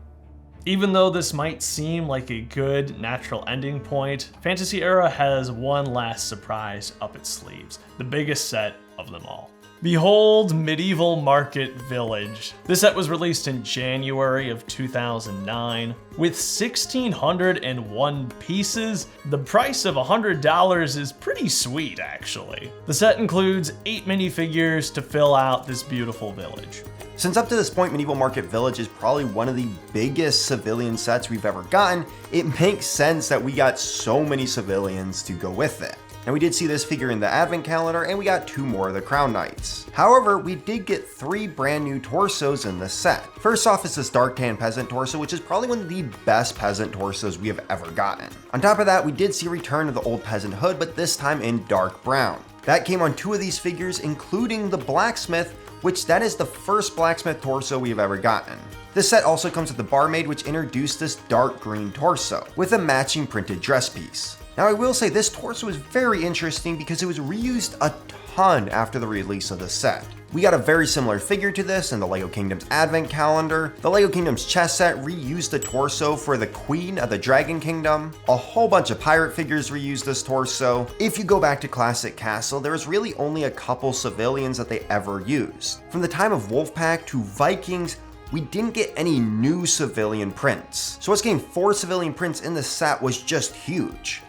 Even though this might seem like a good natural ending point, Fantasy Era has one last surprise up its sleeves, the biggest set of them all. Behold Medieval Market Village. This set was released in January of 2009 with 1,601 pieces. The price of $100 is pretty sweet, actually. The set includes 8 minifigures to fill out this beautiful village. Since up to this point, Medieval Market Village is probably one of the biggest civilian sets we've ever gotten, it makes sense that we got so many civilians to go with it. And we did see this figure in the advent calendar, and we got 2 more of the Crown Knights. However, we did get 3 brand new torsos in this set. First off is this Dark Tan Peasant torso, which is probably one of the best peasant torsos we have ever gotten. On top of that, we did see a return of the old peasant hood, but this time in dark brown. That came on 2 of these figures, including the blacksmith, which that is the first blacksmith torso we have ever gotten. This set also comes with the barmaid, which introduced this dark green torso with a matching printed dress piece. Now I will say this torso is very interesting because it was reused a ton after the release of the set. We got a very similar figure to this in the LEGO Kingdoms Advent Calendar. The LEGO Kingdoms chess set reused the torso for the Queen of the Dragon Kingdom. A whole bunch of pirate figures reused this torso. If you go back to Classic Castle, there was really only a couple civilians that they ever used. From the time of Wolfpack to Vikings, we didn't get any new civilian prints. So us getting 4 civilian prints in this set was just huge.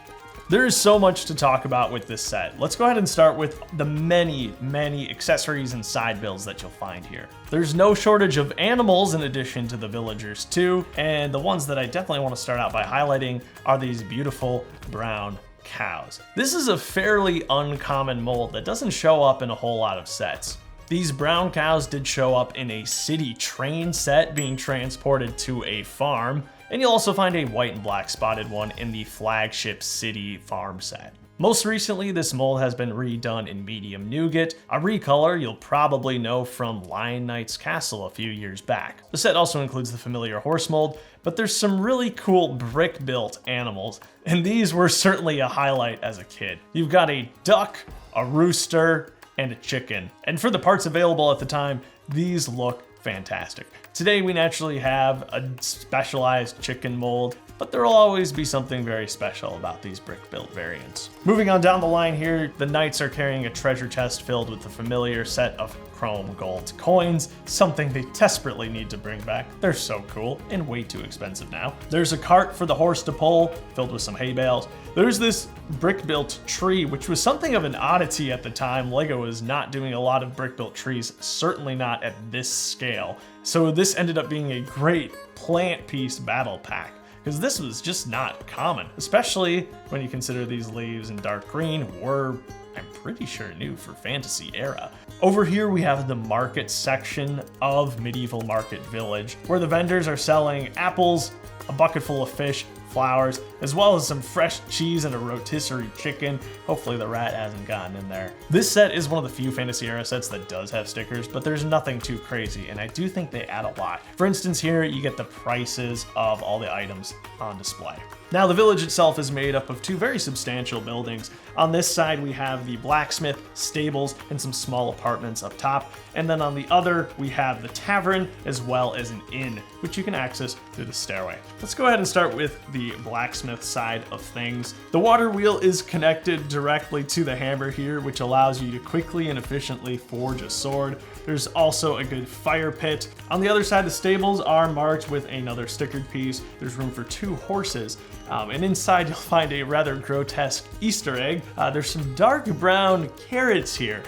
There is so much to talk about with this set. Let's go ahead and start with the many accessories and side builds that you'll find here. There's no shortage of animals in addition to the villagers too, and the ones that I definitely want to start out by highlighting are these beautiful brown cows. This is a fairly uncommon mold that doesn't show up in a whole lot of sets. These brown cows did show up in a city train set being transported to a farm, and you'll also find a white and black spotted one in the flagship city farm set. Most recently, this mold has been redone in medium nougat, a recolor you'll probably know from Lion Knight's Castle a few years back. The set also includes the familiar horse mold, but there's some really cool brick-built animals, and these were certainly a highlight as a kid. You've got a duck, a rooster, and a chicken. And for the parts available at the time, these look fantastic. Today we naturally have a specialized chicken mold, but there will always be something very special about these brick-built variants. Moving on down the line here, the knights are carrying a treasure chest filled with the familiar set of chrome gold coins, something they desperately need to bring back. They're so cool and way too expensive now. There's a cart for the horse to pull, filled with some hay bales. There's this brick-built tree, which was something of an oddity at the time. LEGO was not doing a lot of brick-built trees, certainly not at this scale. So this ended up being a great plant piece battle pack, because this was just not common, especially when you consider these leaves in dark green were, I'm pretty sure, new for Fantasy era. Over here we have the market section of Medieval Market Village, where the vendors are selling apples, a bucket full of fish, flowers, as well as some fresh cheese and a rotisserie chicken. Hopefully the rat hasn't gotten in there. This set is one of the few Fantasy era sets that does have stickers, but there's nothing too crazy, and I do think they add a lot. For instance, here you get the prices of all the items on display. Now, the village itself is made up of 2 very substantial buildings. On this side, we have the blacksmith, stables, and some small apartments up top. And then on the other, we have the tavern, as well as an inn, which you can access through the stairway. Let's go ahead and start with the blacksmith side of things. The water wheel is connected directly to the hammer here, which allows you to quickly and efficiently forge a sword. There's also a good fire pit. On the other side, the stables are marked with another stickered piece. There's room for 2 horses. And inside you'll find a rather grotesque Easter egg. There's some dark brown carrots here,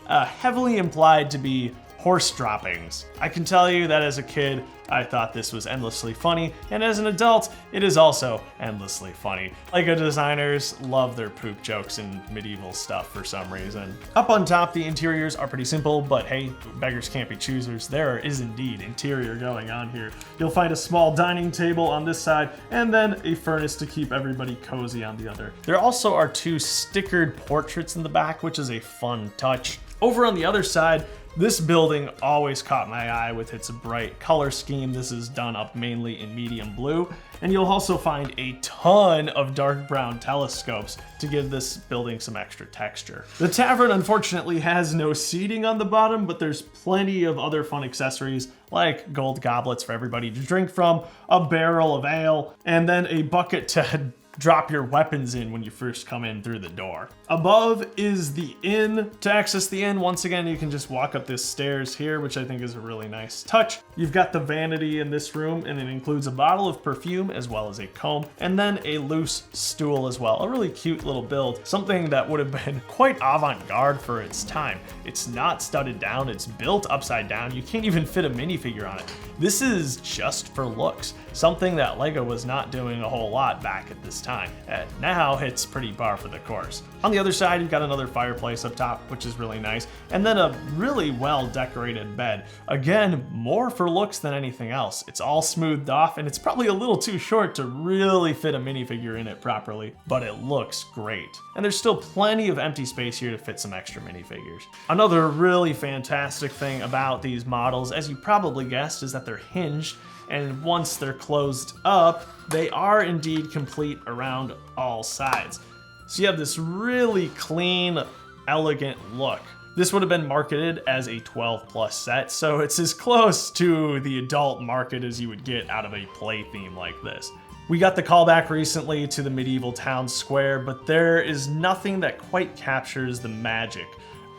heavily implied to be horse droppings. I can tell you that as a kid, I thought this was endlessly funny, and as an adult, it is also endlessly funny. LEGO designers love their poop jokes in medieval stuff for some reason. Up on top, the interiors are pretty simple, but hey, beggars can't be choosers. There is indeed interior going on here. You'll find a small dining table on this side, and then a furnace to keep everybody cozy on the other. There also are 2 stickered portraits in the back, which is a fun touch. Over on the other side, this building always caught my eye with its bright color scheme. This is done up mainly in medium blue, and you'll also find a ton of dark brown telescopes to give this building some extra texture. The tavern unfortunately has no seating on the bottom, but there's plenty of other fun accessories like gold goblets for everybody to drink from, a barrel of ale, and then a bucket to drop your weapons in when you first come in through the door. Above is the inn. To access the inn, once again, you can just walk up this stairs here, which I think is a really nice touch. You've got the vanity in this room, and it includes a bottle of perfume as well as a comb, and then a loose stool as well. A really cute little build, something that would have been quite avant-garde for its time. It's not studded down, it's built upside down. You can't even fit a minifigure on it. This is just for looks, something that LEGO was not doing a whole lot back at this time. And now it's pretty par for the course. On the other side, you've got another fireplace up top, which is really nice, and then a really well decorated bed. Again, more for looks than anything else. It's all smoothed off, and it's probably a little too short to really fit a minifigure in it properly, but it looks great. And there's still plenty of empty space here to fit some extra minifigures. Another really fantastic thing about these models, as you probably guessed, is that they're hinged, and once they're closed up, they are indeed complete around all sides. So you have this really clean, elegant look. This would have been marketed as a 12+ set, so it's as close to the adult market as you would get out of a play theme like this. We got the callback recently to the medieval town square, but there is nothing that quite captures the magic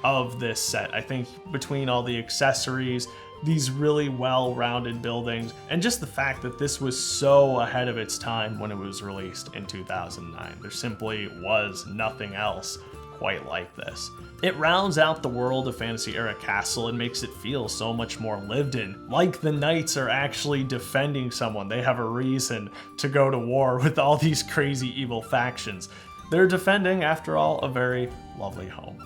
of this set. I think between all the accessories, these really well-rounded buildings, and just the fact that this was so ahead of its time when it was released in 2009. There simply was nothing else quite like this. It rounds out the world of Fantasy Era Castle and makes it feel so much more lived in. Like the knights are actually defending someone. They have a reason to go to war with all these crazy evil factions. They're defending, after all, a very lovely home.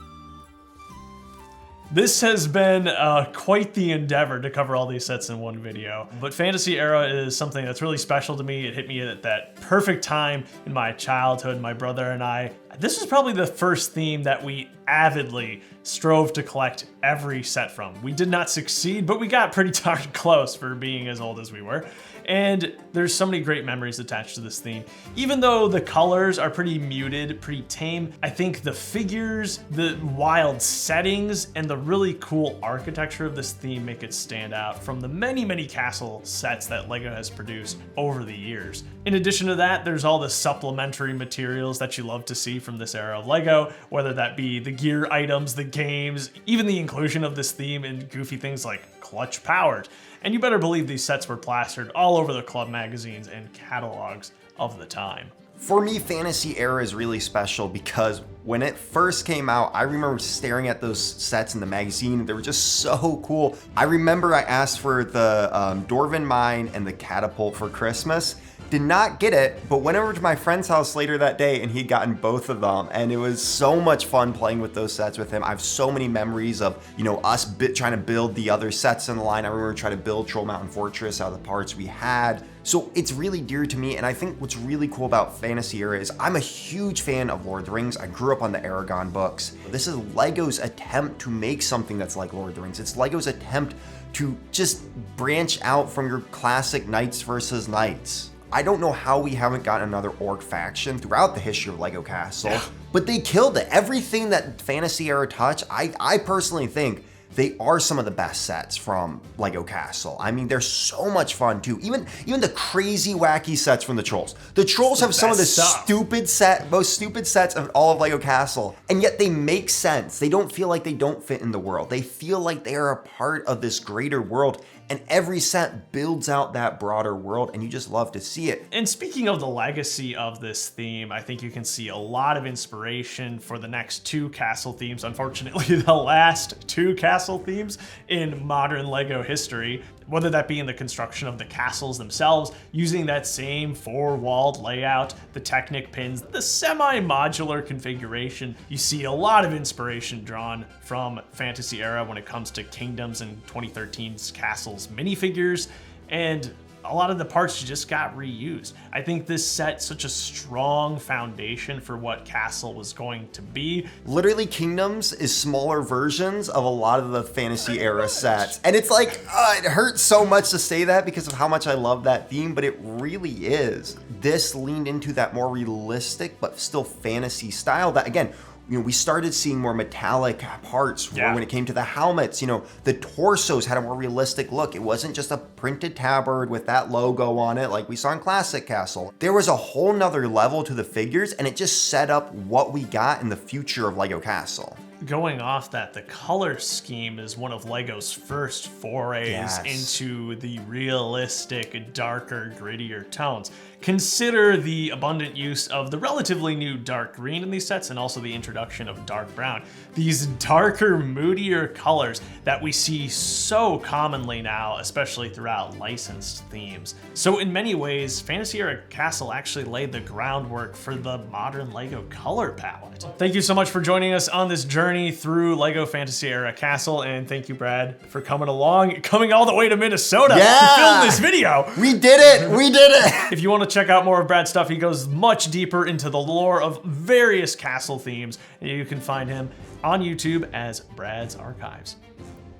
This has been quite the endeavor to cover all these sets in one video, but Fantasy Era is something that's really special to me. It hit me at that perfect time in my childhood. My brother and I, this was probably the first theme that we avidly strove to collect every set from. We did not succeed, but we got pretty darn close for being as old as we were. And there's so many great memories attached to this theme. Even though the colors are pretty muted, pretty tame, I think the figures, the wild settings, and the really cool architecture of this theme make it stand out from the many, many castle sets that LEGO has produced over the years. In addition to that, there's all the supplementary materials that you love to see from this era of LEGO, whether that be the gear items, the games, even the inclusion of this theme in goofy things like Clutch Powered. And you better believe these sets were plastered all over the club magazines and catalogs of the time. For me, Fantasy Era is really special because when it first came out, I remember staring at those sets in the magazine. They were just so cool. I remember I asked for the Dwarves Mine and the Catapult for Christmas. Did not get it, but went over to my friend's house later that day and he'd gotten both of them, and it was so much fun playing with those sets with him. I have so many memories of, us trying to build the other sets in the line. I remember trying to build Troll Mountain Fortress out of the parts we had. So it's really dear to me, and I think what's really cool about Fantasy Era is I'm a huge fan of Lord of the Rings. I grew up on the Aragon books. This is LEGO's attempt to make something that's like Lord of the Rings. It's LEGO's attempt to just branch out from your classic knights versus knights. I don't know how we haven't gotten another orc faction throughout the history of LEGO Castle, but they killed it. Everything that Fantasy Era touched, I personally think they are some of the best sets from LEGO Castle. I mean, they're so much fun too. Even the crazy wacky sets from the Trolls. The Trolls have some of the most stupid sets of all of LEGO Castle, and yet they make sense. They don't feel like they don't fit in the world. They feel like they are a part of this greater world, and every set builds out that broader world, and you just love to see it. And speaking of the legacy of this theme, I think you can see a lot of inspiration for the next two castle themes. Unfortunately, the last two castle themes in modern LEGO history, whether that be in the construction of the castles themselves, using that same four-walled layout, the Technic pins, the semi-modular configuration. You see a lot of inspiration drawn from Fantasy Era when it comes to Kingdoms and 2013's Castles minifigures, and a lot of the parts just got reused. I think this set such a strong foundation for what Castle was going to be. Literally, Kingdoms is smaller versions of a lot of the Fantasy Era sets. And it's like, it hurts so much to say that because of how much I love that theme, but it really is. This leaned into that more realistic, but still fantasy style that, again, we started seeing more metallic parts Yeah. when it came to the helmets. The torsos had a more realistic look. It wasn't just a printed tabard with that logo on it like we saw in Classic Castle. There was a whole nother level to the figures, and it just set up what we got in the future of LEGO Castle. Going off that, the color scheme is one of LEGO's first forays Yes. into the realistic, darker, grittier tones. Consider the abundant use of the relatively new dark green in these sets and also the introduction of dark brown. These darker, moodier colors that we see so commonly now, especially throughout licensed themes. So in many ways, Fantasy Era Castle actually laid the groundwork for the modern LEGO color palette. Thank you so much for joining us on this journey through LEGO Fantasy Era Castle, and thank you, Brad, for coming all the way to Minnesota to film this video. We did it! We did it! If you want to check out more of Brad's stuff, he goes much deeper into the lore of various castle themes, and you can find him on YouTube as Brad's Archives.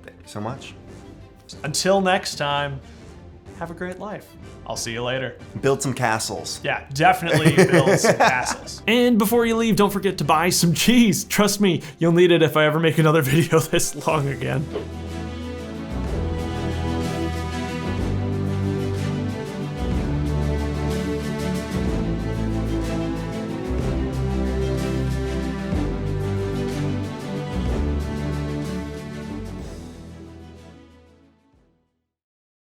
Thank you so much. Until next time, have a great life. I'll see you later. Build some castles. Yeah, definitely build some castles. And before you leave, don't forget to buy some cheese. Trust me, you'll need it if I ever make another video this long again.